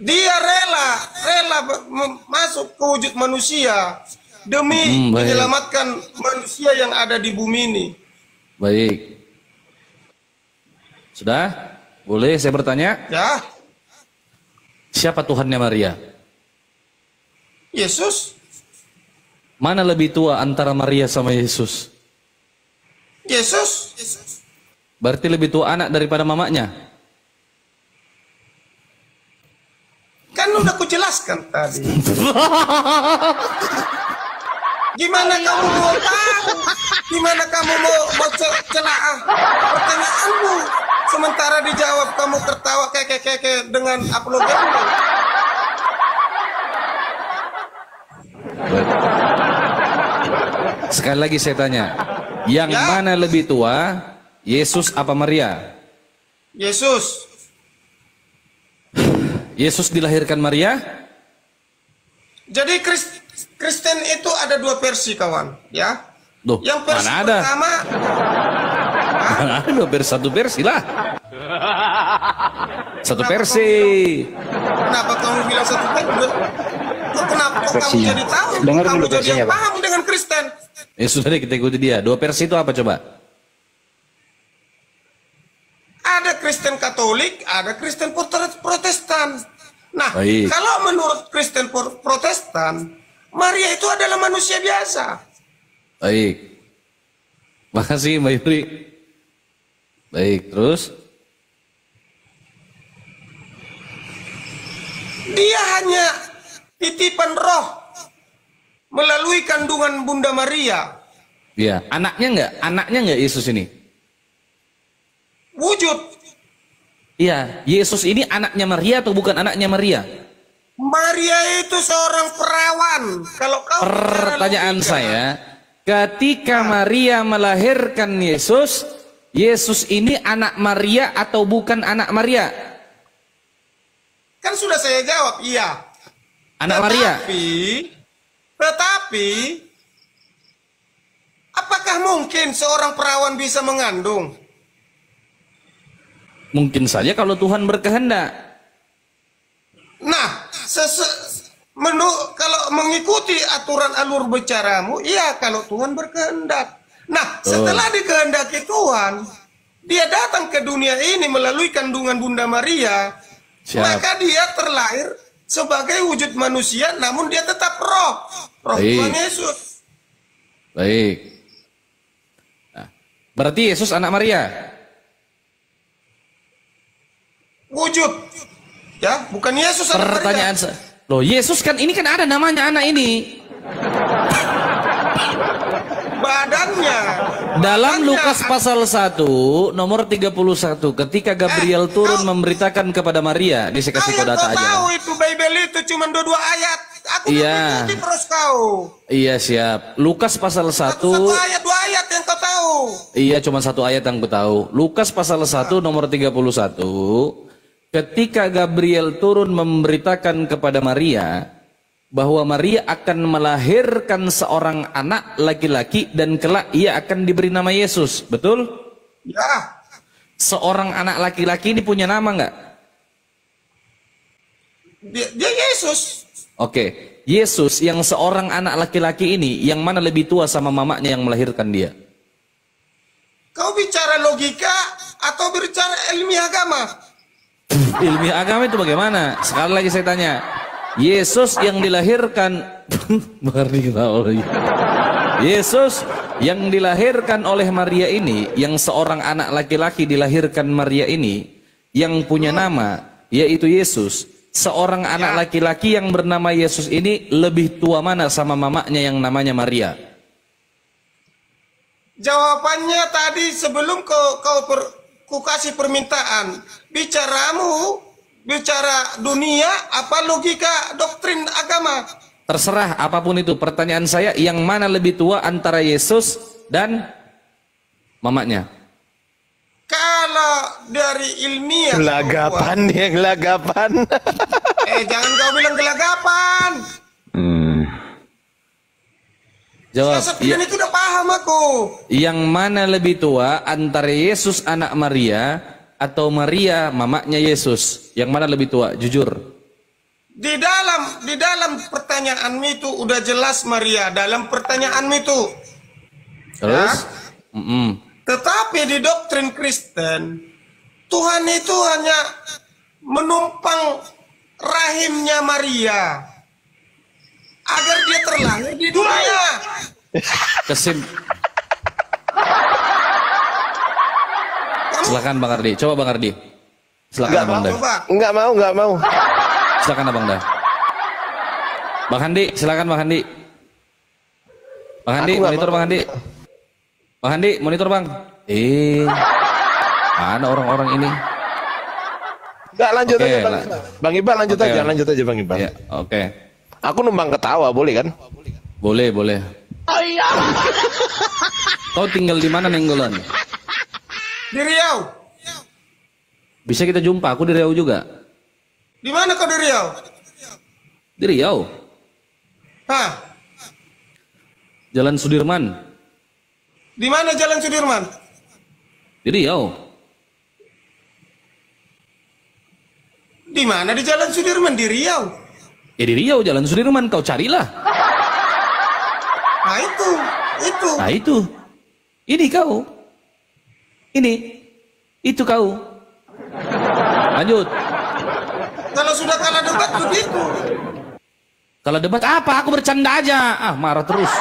Dia rela masuk ke wujud manusia demi menyelamatkan manusia yang ada di bumi ini. Baik. Sudah? Boleh saya bertanya? Ya. Siapa Tuhannya Maria? Yesus. Mana lebih tua antara Maria sama Yesus? Yesus. Berarti lebih tua anak daripada mamanya? Kan udah kujelaskan tadi. Gimana kamu mau tahu? Gimana kamu mau celah pertanyaanmu? Sementara dijawab kamu tertawa kayak dengan uploadanmu. Sekali lagi saya tanya, yang mana lebih tua, Yesus apa Maria? Yesus. Yesus dilahirkan Maria? Jadi Kristen itu ada dua versi, kawan, ya. Loh, yang versi mana ada? pertama, mana ada dua versi, satu versi lah. Satu versi. Kenapa kamu bilang satu versi? Kenapa kamu jadi tahu? Dengar Kamu dulu jadi versinya, yang Pak. paham dengan Kristen. Ya sudah deh, kita ikuti dia. Dua versi itu apa coba? Ada Kristen Katolik, ada Kristen Protestan. Nah, Baik. kalau menurut Kristen Protestan, Maria itu adalah manusia biasa. Baik. Makasih Mbak Yuri. Baik, terus? Dia hanya titipan roh melalui kandungan Bunda Maria. Iya, anaknya nggak Yesus ini? Wujud. Iya, Yesus ini anaknya Maria atau bukan anaknya Maria? Maria itu seorang perawan. Kalau kau Pertanyaan saya, ketika Maria melahirkan Yesus, Yesus ini anak Maria atau bukan anak Maria? kan sudah saya jawab, iya. Anak Maria. Tetapi apakah mungkin seorang perawan bisa mengandung? Mungkin saja kalau Tuhan berkehendak. Nah, kalau mengikuti aturan alur bicaramu, iya kalau Tuhan berkehendak. Nah, setelah dikehendaki Tuhan, dia datang ke dunia ini melalui kandungan Bunda Maria. Siap. Maka dia terlahir sebagai wujud manusia, namun dia tetap roh Tuhan Yesus. Baik. Nah, berarti Yesus anak Maria. Wujud, ya, bukan Yesus anak Maria. Pertanyaan saya, loh Yesus kan ini kan ada namanya anak ini. Badannya. Dalam Lukas pasal 1 nomor 31, ketika Gabriel turun memberitakan kepada Maria, ini saya kasih kau data aja. Tahu itu Bible itu cuma dua ayat. Aku mengikuti terus kau. Iya siap. Lukas pasal 1. Satu ayat, dua ayat yang kau tahu. Iya cuma satu ayat yang ku tahu. Lukas pasal 1 nomor 31. Ketika Gabriel turun memberitakan kepada Maria bahwa Maria akan melahirkan seorang anak laki-laki dan kelak ia akan diberi nama Yesus, betul? Ya. Seorang anak laki-laki ini punya nama enggak? Dia Yesus. Oke, Yesus yang seorang anak laki-laki ini, yang mana lebih tua sama mamanya yang melahirkan dia? Kau bicara logika atau bicara ilmiah agama? Ilmiah agama itu bagaimana? Sekali lagi saya tanya. Yesus yang dilahirkan Yesus yang dilahirkan oleh Maria ini, yang seorang anak laki-laki dilahirkan Maria ini, yang punya nama yaitu Yesus. Seorang anak laki-laki yang bernama Yesus ini lebih tua mana sama mamanya yang namanya Maria? Jawabannya tadi sebelum ku kasih permintaan. Bicara dunia apa logika doktrin agama? Terserah apapun itu. Pertanyaan saya, yang mana lebih tua antara Yesus dan mamanya? Kalau dari ilmiah Gelagapan dia, gelagapan. jangan kau bilang gelagapan. Jawab. Saya itu udah paham aku. Yang mana lebih tua antara Yesus anak Maria atau Maria mamanya Yesus? Yang mana lebih tua? Jujur. Di dalam pertanyaanmu itu udah jelas Maria dalam pertanyaanmu itu. Terus? Ya? Tetapi di doktrin Kristen, Tuhan itu hanya menumpang rahimnya Maria agar dia terlahir di dunia. Silakan Bang Ardi. Coba Bang Ardi. Silakan Abang Dah. Enggak mau. Silakan Abang Dah. Bang Handi, silakan Bang Handi. Bang Handi, monitor Bang Handi. Bang Handi, monitor Bang. Mana orang-orang ini? Enggak, lanjut aja Bang. Bang Iqbal lanjut aja Bang Iqbal. Ya, oke. Aku numpang ketawa, boleh kan? Boleh. Oh iya. Kau tinggal di mana Nenggolan? Di Riau. Bisa kita jumpa, aku di Riau juga. Di mana kau di Riau? Di Riau. Hah? Jalan Sudirman. Di mana Jalan Sudirman? Di Riau. Di mana di Jalan Sudirman? Di Riau. Ya di Riau Jalan Sudirman, kau carilah. Nah itu. Nah itu. Ini kau. Ini. Itu kau. Lanjut. Kalau sudah kalah debat begitu. Kalau debat apa? Aku bercanda aja. Marah terus.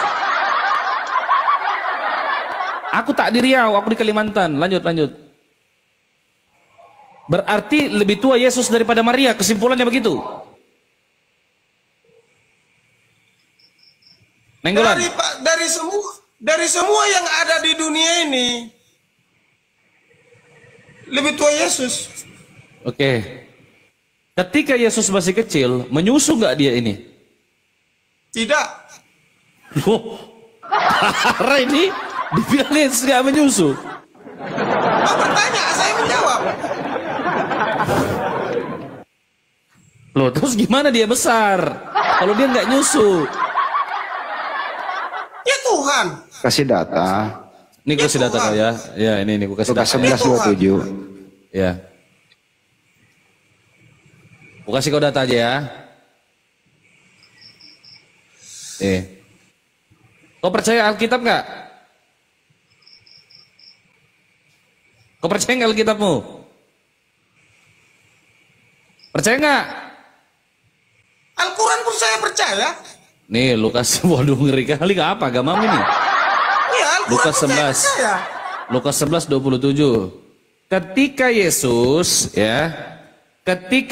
Aku tak di Riau, aku di Kalimantan. Lanjut. Berarti lebih tua Yesus daripada Maria. Kesimpulannya begitu. Nenggolan. Dari semua yang ada di dunia ini, lebih tua Yesus. Oke. Ketika Yesus masih kecil, menyusu nggak dia ini? Tidak. Parah ini. Dibilang Yesus nggak menyusu. Kau bertanya, saya menjawab. Loh, terus gimana dia besar? Kalau dia nggak nyusu? Ya Tuhan. Kasih data. Ini gue kasih data kau ya. Ya ini gue kasih data. Lukas 11:27. Ya. Gue kasih kau data aja ya. Kau percaya Alkitab nggak? Kau percaya nggak Alkitabmu? Percaya nggak? Al-Quran pun saya percaya. Nih Lukas, waduh ngeri kali, apa agamamu ini? Ya, Lukas 11. Lukas 11:27. Ketika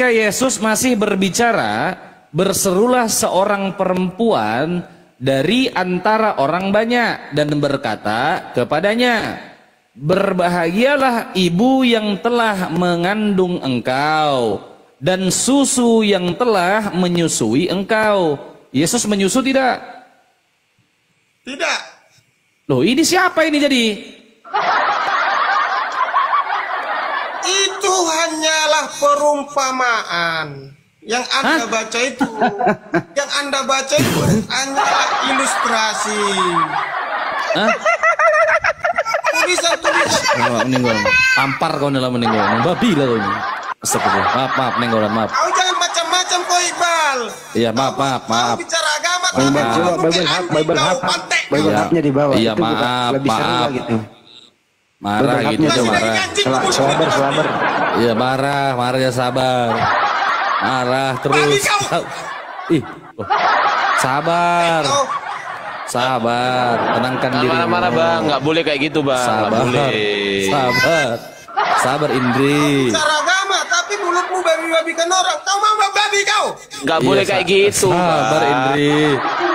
Yesus masih berbicara, berserulah seorang perempuan dari antara orang banyak dan berkata kepadanya, "Berbahagialah ibu yang telah mengandung engkau dan susu yang telah menyusui engkau." Yesus menyusu tidak? Tidak. Loh, ini siapa ini jadi? Itu hanyalah perumpamaan. Yang Anda baca itu, hanyalah ilustrasi. Tulisan. Meninggal. Tampar kau dalam meninggal. Babi lah kau ini. Astagfirullah. Maaf, Nenggolan, maaf. Kau jangan macam-macam kau Iya, maaf. Kau bicara agama, Bible coba Bible hak-nya di bawah. Iya, Itu juga maaf. lebih seru lah gitu. Marah gitu aja marah. Selabar. Iya, marah ya sabar. Marah terus. Ih, sabar. Tenangkan diri. Marah-marah bang, nggak boleh kayak gitu bang. Nggak boleh. Sabar Indri. Bicara agama, tapi mulutmu babi-babikan orang. Kau mau babi kau? Nggak boleh kayak gitu.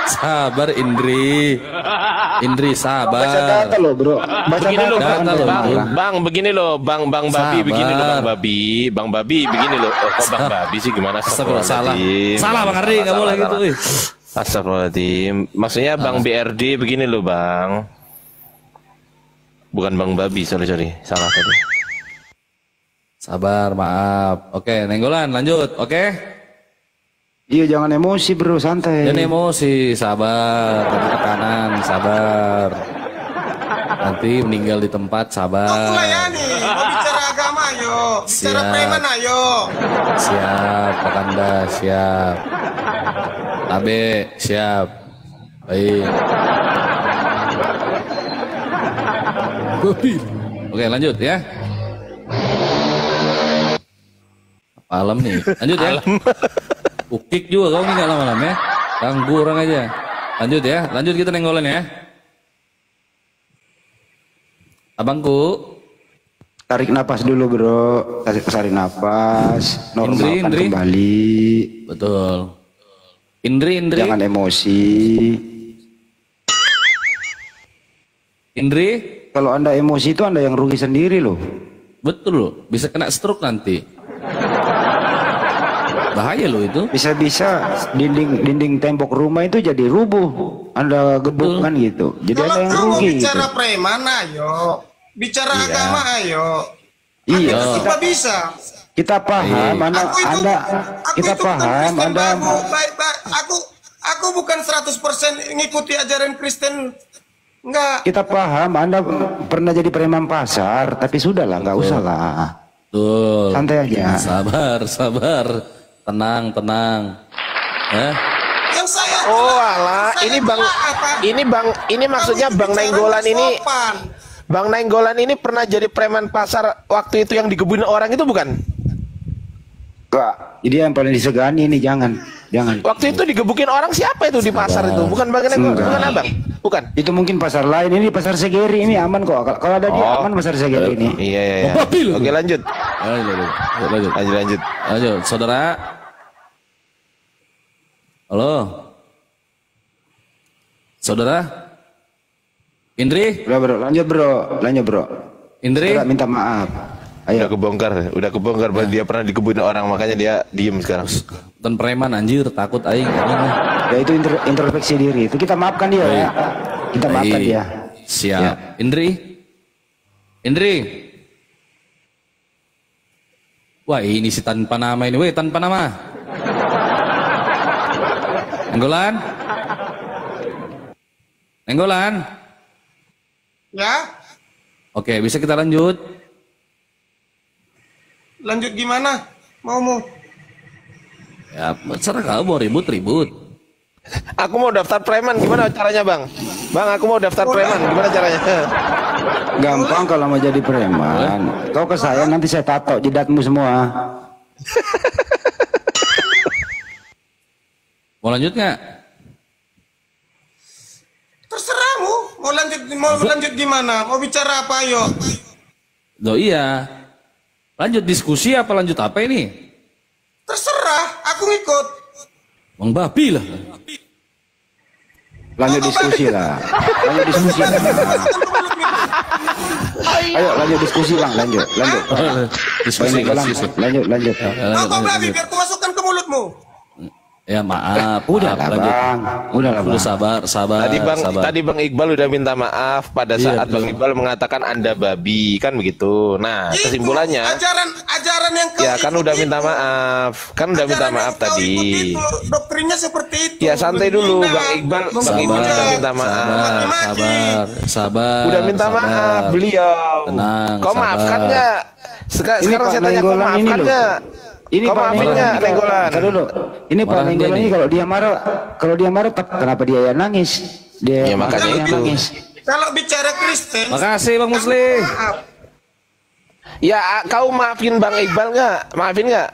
Sabar Indri. Indri sabar. Baca data loh bro. Begini loh data loh, bang, begini loh bang babi Sabar. begini loh bang babi begini loh. Oh, kok bang babi sih gimana? Salah Bang Ardi, nggak boleh gitu. Astagfirullahaladzim. Maksudnya bang BRD begini loh bang. Bukan bang babi, sorry salah tadi. Sabar, maaf. Oke, Nenggolan lanjut. Oke. Iya jangan emosi bro, santai. Jangan emosi, sabar. Nanti tekanan, sabar. Nanti meninggal di tempat, Kau sabar. layani. Mau bicara agama ayo. Bicara Siap. preman ayo. Siap, Kakanda, siap. Abe, siap. Baik. Oke, lanjut ya. Malam nih, lanjut ya. Ukik juga kau nih nggak lama-lama ya. Ganggu orang aja. Lanjut ya, lanjut kita nenggolan ya. Abangku. Tarik napas dulu bro, tarik napas, normalkan Indri. kembali. Betul. Indri. Jangan emosi. Indri. Kalau anda emosi itu anda yang rugi sendiri loh. Betul loh, bisa kena stroke nanti. Bahaya loh itu. Bisa-bisa dinding tembok rumah itu jadi rubuh. Anda gebuk kan gitu. Jadi Kalau anda yang kau mau rugi. bicara Gitu. preman ayo. Bicara Iya. agama ayo. Iya. Kita bisa. Kita paham, kita paham, Anda. Baik. Aku bukan 100% ngikuti ajaran Kristen. Enggak. Kita paham, Anda pernah jadi preman pasar, tapi sudahlah, nggak usah lah. Betul. Santai aja. Sabar. Tenang. Yang saya Oh alah, saya ini maksudnya Kamu bang bicara Nainggolan ini. sopan. Bang Nainggolan ini pernah jadi preman pasar waktu itu yang digebukin orang itu bukan? Enggak. Jadi yang paling disegani ini jangan. Waktu itu digebukin orang siapa itu di pasar itu? Bukan Bang Nainggolan, Enggak. bukan abang? Bukan. Itu mungkin pasar lain, ini pasar Segeri ini aman kok. Kalau ada dia aman pasar Segeri ini. Iya. Oke lanjut. Lanjut. Lanjut, saudara. Halo. Saudara. Indri. Udah bro, lanjut bro. Indri. Saudara minta maaf. Ayo. Udah kebongkar bahwa dia pernah digebukin orang, makanya dia diem sekarang. Dan preman anjir, takut aing. Ya itu introspeksi diri. Itu kita maafkan dia ya. Kita maafkan Baik. dia. Siap. Ya. Indri. Wah, ini si tanpa nama ini. Weh, tanpa nama. Nenggolan. Ya. Oke, bisa kita lanjut. Lanjut gimana? Mau. Ya, serah kau mau ribut. Aku mau daftar preman, gimana caranya bang? Bang, aku mau daftar preman, gimana caranya? Gampang kalau mau jadi preman. Kau ke saya nanti saya tato jidatmu semua. Mau lanjut nggak? Terserahmu. Mau lanjut gimana? Mau bicara apa ayo? Loh iya. Lanjut diskusi apa lanjut apa ini? Terserah, aku ngikut. Bang babi lah. Lanjut diskusi lah. Ayo lanjut diskusi bang, lanjut. Diskusi. Lanjut. Mau babi biar aku masukkan ke mulutmu. Ya maaf. Udah lah lanjut. bang. Udah sabar. Tadi Bang Iqbal udah minta maaf pada Iya, saat Bang Iqbal mengatakan Anda babi, kan begitu. Nah, Itu kesimpulannya ajaran yang kau ya kan ikut udah itu. minta maaf. Kan udah minta Ajaran maaf yang kau tadi. ikut itu, doktrinnya seperti itu. Ya santai dulu Menghina, Bang Iqbal menghina, udah minta maaf. Sabar. Udah minta maaf beliau. Tenang, Kau sabar. maafkan nggak? Sekarang Pak saya tanya kau Nainggolan ini maafkan loh. nggak? Ini Kau Pak maafin Nenggolan nggak, ini Nenggolan? Bentar dulu. Ini Pak Orang Nenggolan dia ini nih. kalau dia marah kenapa dia yang nangis? Dia Ya, makanya yang itu. nangis. Kalau bicara Kristen, Makasih Bang Musli. maaf. Ya, kau maafin Bang Iqbal nggak? Maafin nggak?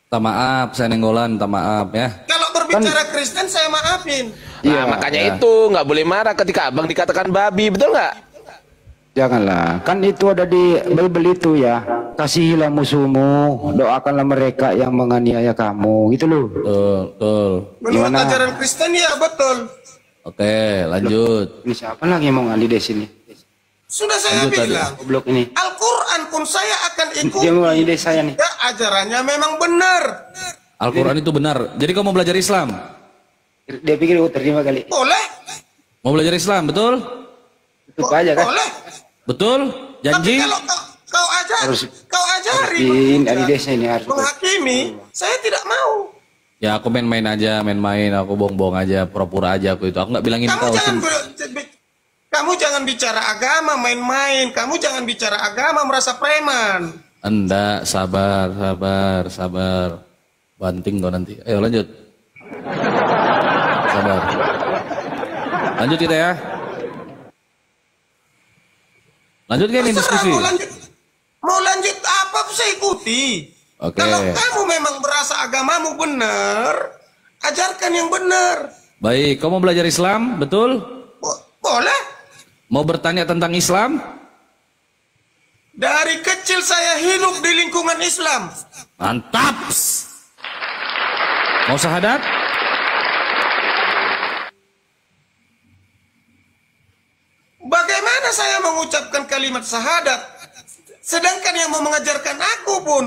Minta maaf, saya Nenggolan, minta maaf ya. Kalau berbicara Kristen saya maafin. Iya, Nah, makanya itu nggak boleh marah ketika abang dikatakan babi, betul nggak? Janganlah. Kan itu ada di Bible itu ya. Kasihilah musuhmu, doakanlah mereka yang menganiaya kamu. Gitu loh. Betul, betul. Menurut Gimana? ajaran Kristen ya betul. Oke, lanjut. Ini siapa lagi mau ngali di sini? Sudah saya Lanjut tadi. bilang. Goblok ini. Al-Quran pun saya akan ikuti. Dia mau ngali di saya nih. Ya, ajarannya memang benar. Al-Quran itu benar. Jadi kau mau belajar Islam? Dia pikir aku terima kali. Boleh, Mau belajar Islam, betul? Tutup aja kan. boleh. Betul? Tapi Janji? kalau kau ajari Di begitu, desa ini harus. menghakimi, saya tidak mau. Ya aku main-main aja, main-main. Aku bohong-bohong aja, pura-pura aja aku itu. Aku nggak bilangin Kamu kau. jangan kamu jangan bicara agama main-main. Kamu jangan bicara agama merasa preman. Enggak, sabar, sabar, sabar. Banting kau nanti. Ayo lanjut. Sabar. Lanjut kita ya. Lanjut kan ini Terserah, diskusi. mau lanjut apa saya ikuti. Oke. Kalau kamu memang merasa agamamu benar, ajarkan yang benar. Baik, kau mau belajar Islam, betul? Boleh. Mau bertanya tentang Islam? Dari kecil saya hidup di lingkungan Islam. Mantap. Mau syahadat? Bagaimana saya mengucapkan kalimat syahadat, sedangkan yang mau mengajarkan aku pun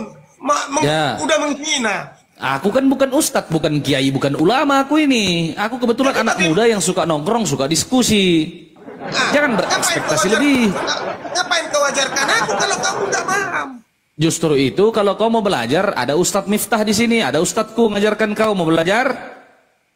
Ya. udah menghina. Aku kan bukan ustadz, bukan kiai, bukan ulama aku ini. Aku kebetulan anak muda yang suka nongkrong, suka diskusi. Jangan berekspektasi lebih. Ngapain kau ajarkan aku kalau kamu nggak paham? Justru itu kalau kau mau belajar, ada Ustadz Miftah di sini, ada ustadzku ngajarkan kau mau belajar.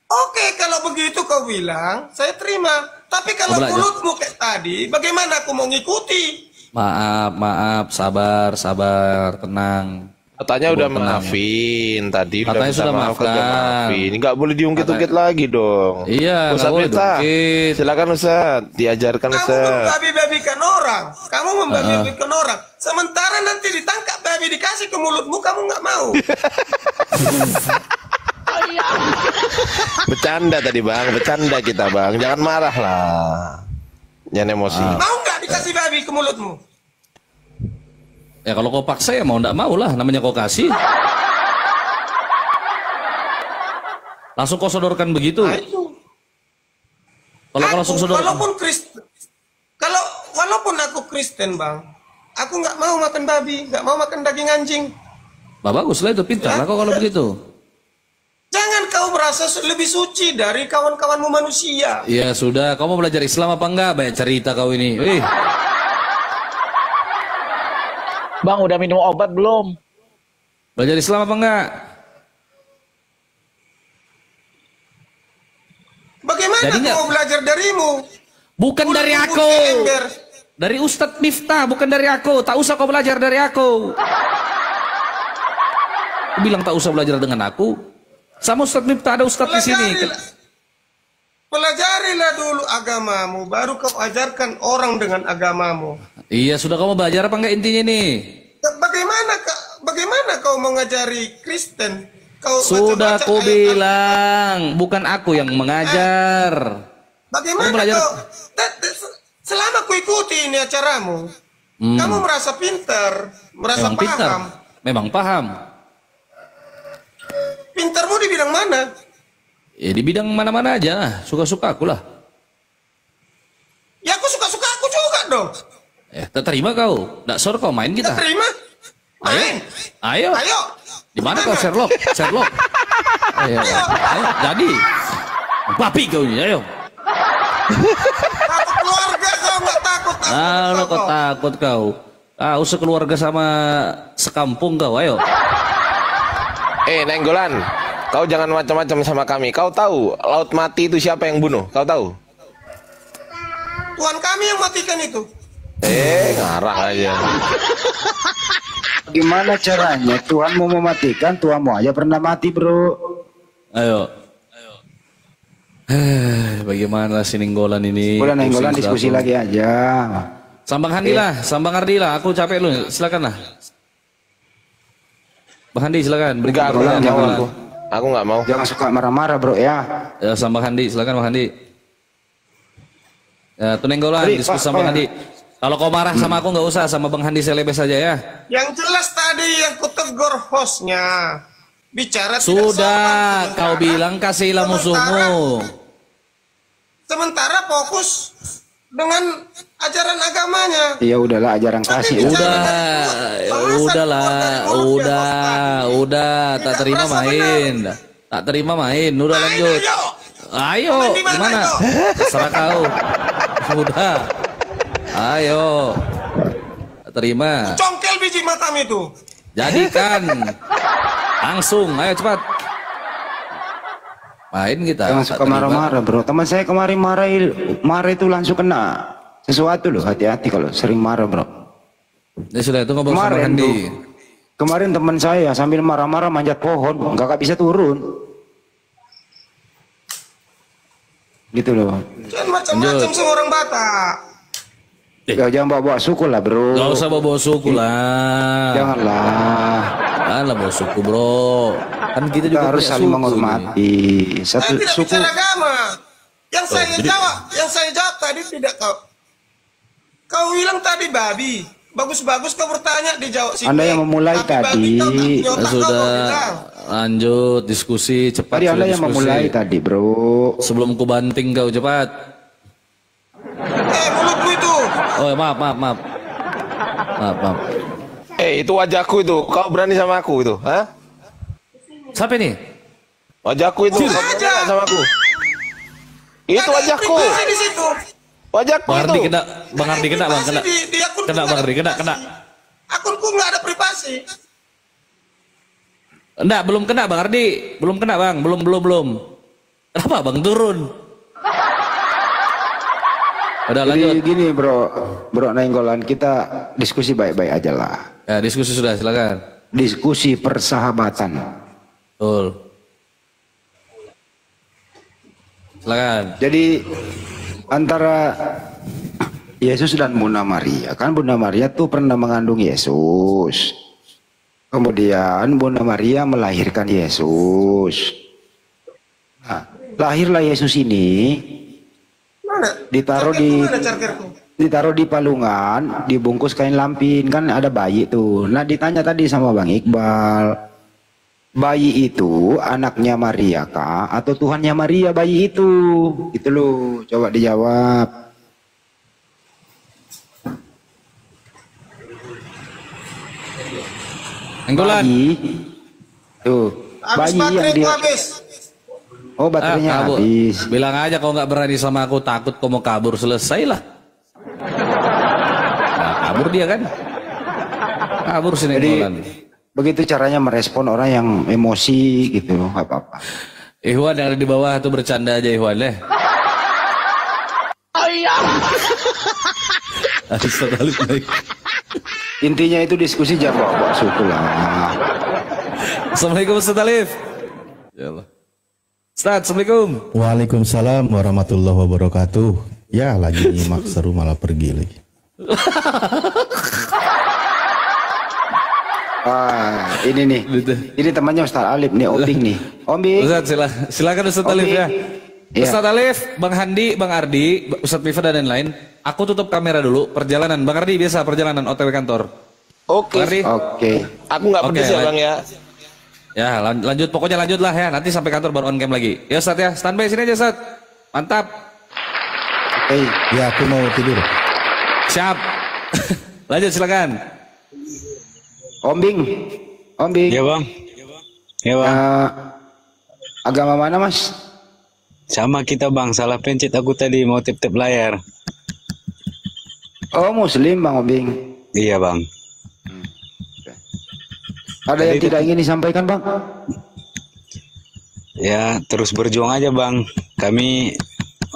Oke, kalau begitu kau bilang, saya terima. Tapi kalau Mau belajar? mulutmu kayak tadi, bagaimana aku mau ngikuti? Maaf, maaf, sabar, sabar, tenang. Katanya udah Tenang. maafin tadi. Katanya minta sudah maaf, maafkan. udah maafin. Nggak boleh diungkit-ungkit lagi dong. Iya, nggak Ustaz boleh Miftah, diungkit. silakan Ustaz, diajarkan Kamu Ustaz. membabi-babikan orang. Kamu membabi-babikan orang. Sementara nanti ditangkap babi dikasih ke mulutmu, kamu nggak mau. Bercanda tadi bang, bercanda kita bang, jangan marah lah, jangan emosi. Mau nggak dikasih babi ke mulutmu? Ya kalau kau paksa ya mau ndak mau lah, namanya kau kasih. Langsung kau sodorkan begitu. Nah, itu. Kalau kau langsung sodorkan. Walaupun aku Kristen bang, aku nggak mau makan babi, nggak mau makan daging anjing. Bah, bagus lah itu, pintar lah kau kalau begitu. Jangan kau merasa lebih suci dari kawan-kawanmu manusia. Ya sudah, kau mau belajar Islam apa enggak? Banyak cerita kau ini. Bang, udah minum obat belum? Belajar Islam apa enggak? Bagaimana Jadi aku nggak- mau belajar darimu? Bukan Udah dari bubur aku. ember. Dari Ustadz Miftah, bukan dari aku. Tak usah kau belajar dari aku. Aku bilang tak usah belajar dengan aku. Sama Ustadz Miftah, ada Ustadz di sini. Pelajarilah dulu agamamu, baru kau ajarkan orang dengan agamamu. Iya, sudah kau mau belajar apa enggak intinya nih? Bagaimana kau mengajari Kristen? Kau Sudah baca-baca aku ayat-ayat. bilang, bukan aku yang mengajar. Bagaimana Kau belajar- kau? Selama ku ikuti ini acaramu, kamu merasa pintar, merasa Memang pintar. paham. Memang paham. Pintarmu di bidang mana? Ya di bidang mana-mana aja lah. Suka-suka aku lah. Ya aku suka-suka aku juga dong. Tak terima kau. Nggak sor kau main kita. Terima? Main. Ayo. Ayo. Di mana kau Sherlock? Sherlock. Ayo. Ayo. Jadi. Babi kau ini. Ayo. Takut keluarga kau nggak takut. Lo kau takut kau. Usah keluarga sama sekampung kau. Ayo. Nenggolan, kau jangan macam-macam sama kami. Kau tahu laut mati itu siapa yang bunuh? Kau tahu? Tuhan kami yang matikan itu. Ngarang aja. Gimana caranya Tuhan mau mematikan, Tuhanmu aja pernah mati bro. Ayo. Bagaimana si Nenggolan ini? Udah Nenggolan diskusi lagi aja. Sambang Handi lah, Sambang Ardi lah. Aku capek lu, silakan lah. Bang Handi silakan. Enggak, aku nggak mau. Aku nggak mau. Jangan suka marah-marah bro ya. Ya, Sambang Handi, silakan Bang Handi. Ya, tuh Nenggolan diskusi sama Bang Handi. Kalau kau marah sama aku nggak usah, sama Bang Handi Selebes saja ya. Yang jelas tadi yang kutegur hostnya bicara tidak Sudah, sopan, kau bilang kasihlah musuhmu. Sementara fokus dengan ajaran agamanya. Ya udahlah ajaran kasih. Udah, tak terima main. Tak terima main, udah lanjut. Ayo, gimana? Terserah kau. Udah. Ayo. Tak terima. Congkel biji matam itu. Jadikan. Langsung, ayo cepat. Main kita. Jangan suka marah-marah bro. Teman saya kemarin marah itu langsung kena sesuatu loh. Hati-hati kalau sering marah bro. Ya sudah, itu ngobrol sama Kemarin Handi. Kemarin teman saya sambil marah-marah manjat pohon, nggak bisa turun. Gitu loh. Jangan macam-macam sama orang Batak. Ya, jangan bawa-bawa suku lah bro. Gak usah bawa suku lah. Janganlah. Janganlah bawa suku bro. Kan kita juga harus punya saling suku menghormati. Satu Saya tidak suku. bicara agama. Yang saya jawab tadi tidak kau. Kau bilang tadi babi. Bagus-bagus kau bertanya dijawab sih. Anda yang memulai tadi. Sudah lanjut diskusi cepat. Tadi Anda yang memulai tadi bro. Sebelum ku banting kau cepat. Mulutmu itu. Oh maaf. Itu wajahku itu. Kau berani sama aku itu, hah? Siapa nih? Wajahku itu. Kau berani nggak sama aku? Itu wajahku. Di situ. Wajahku Bang itu. Ardi kena, Bang Ardi kena, Bang kena. Di akunku Kena Bang Ardi kena. Akunku nggak ada privasi. Enggak, belum kena Bang Ardi. Belum kena Bang, belum. Kenapa Bang turun? Udah lanjut. Jadi gini bro Nenggolan, kita diskusi baik-baik aja lah. Ya, diskusi sudah, silakan. Diskusi persahabatan. Betul. Silakan. Jadi antara Yesus dan Bunda Maria, kan Bunda Maria tuh pernah mengandung Yesus. Kemudian Bunda Maria melahirkan Yesus. Nah, lahirlah Yesus ini. Mana? Ditaruh di palungan, dibungkus kain lampin, kan ada bayi tuh. Nah ditanya tadi sama Bang Iqbal, bayi itu anaknya Maria kah atau Tuhannya Maria bayi itu? Gitu loh, coba dijawab. Nenggolan. Tuh, bayi yang dia. Oh baterainya habis. Bilang aja kalau nggak berani sama aku, takut kau mau kabur, selesailah. Nah, kabur dia kan? Kabur sini. Jadi begitu caranya merespon orang yang emosi gitu, nggak apa-apa. Ikhwan yang ada di bawah tuh bercanda aja Ikhwan deh. Oh iya. Intinya itu diskusi jangan bawa suku lah. Assalamualaikum Ustaz Alif. Ya Allah. Ustaz, Assalamualaikum. Waalaikumsalam warahmatullahi wabarakatuh. Ya lagi nyimak seru malah pergi lagi. Ini nih. Ini temannya Ustaz Alif nih, Obing nih. Obing. Ustaz, silakan Ustaz Alif ya. Ustaz Alif, Bang Handi, Bang Ardi, Ustaz Mifa dan lain-lain. Aku tutup kamera dulu. Perjalanan, Bang Ardi biasa perjalanan OTW kantor. Oke. Oke. Aku nggak pedes ya Bang ya. Ya lanjut, pokoknya lanjut lah ya. Nanti sampai kantor baru on cam lagi. Ya Ustaz ya, standby sini aja Ustaz. Mantap. Ya aku mau tidur. Siap. Lanjut silakan. Ombing. Ya Bang. Ya Bang. Agama mana Mas? Sama kita Bang, salah pencet aku tadi mau tap-tap layar. Oh Muslim Bang Ombing. Iya Bang. Ada yang tidak ingin disampaikan Bang? Ya terus berjuang aja Bang. Kami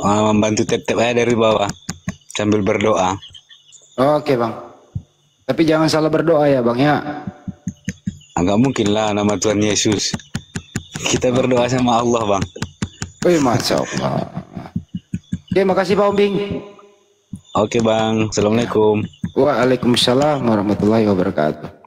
membantu tap-tap aja dari bawah sambil berdoa. Oke Bang. Tapi jangan salah berdoa ya Bang ya. Enggak mungkin lah nama Tuhan Yesus. Kita berdoa sama Allah, Bang. Masya Allah. Oke, makasih Pak Ombing. Oke, Bang. Assalamualaikum. Waalaikumsalam warahmatullahi wabarakatuh.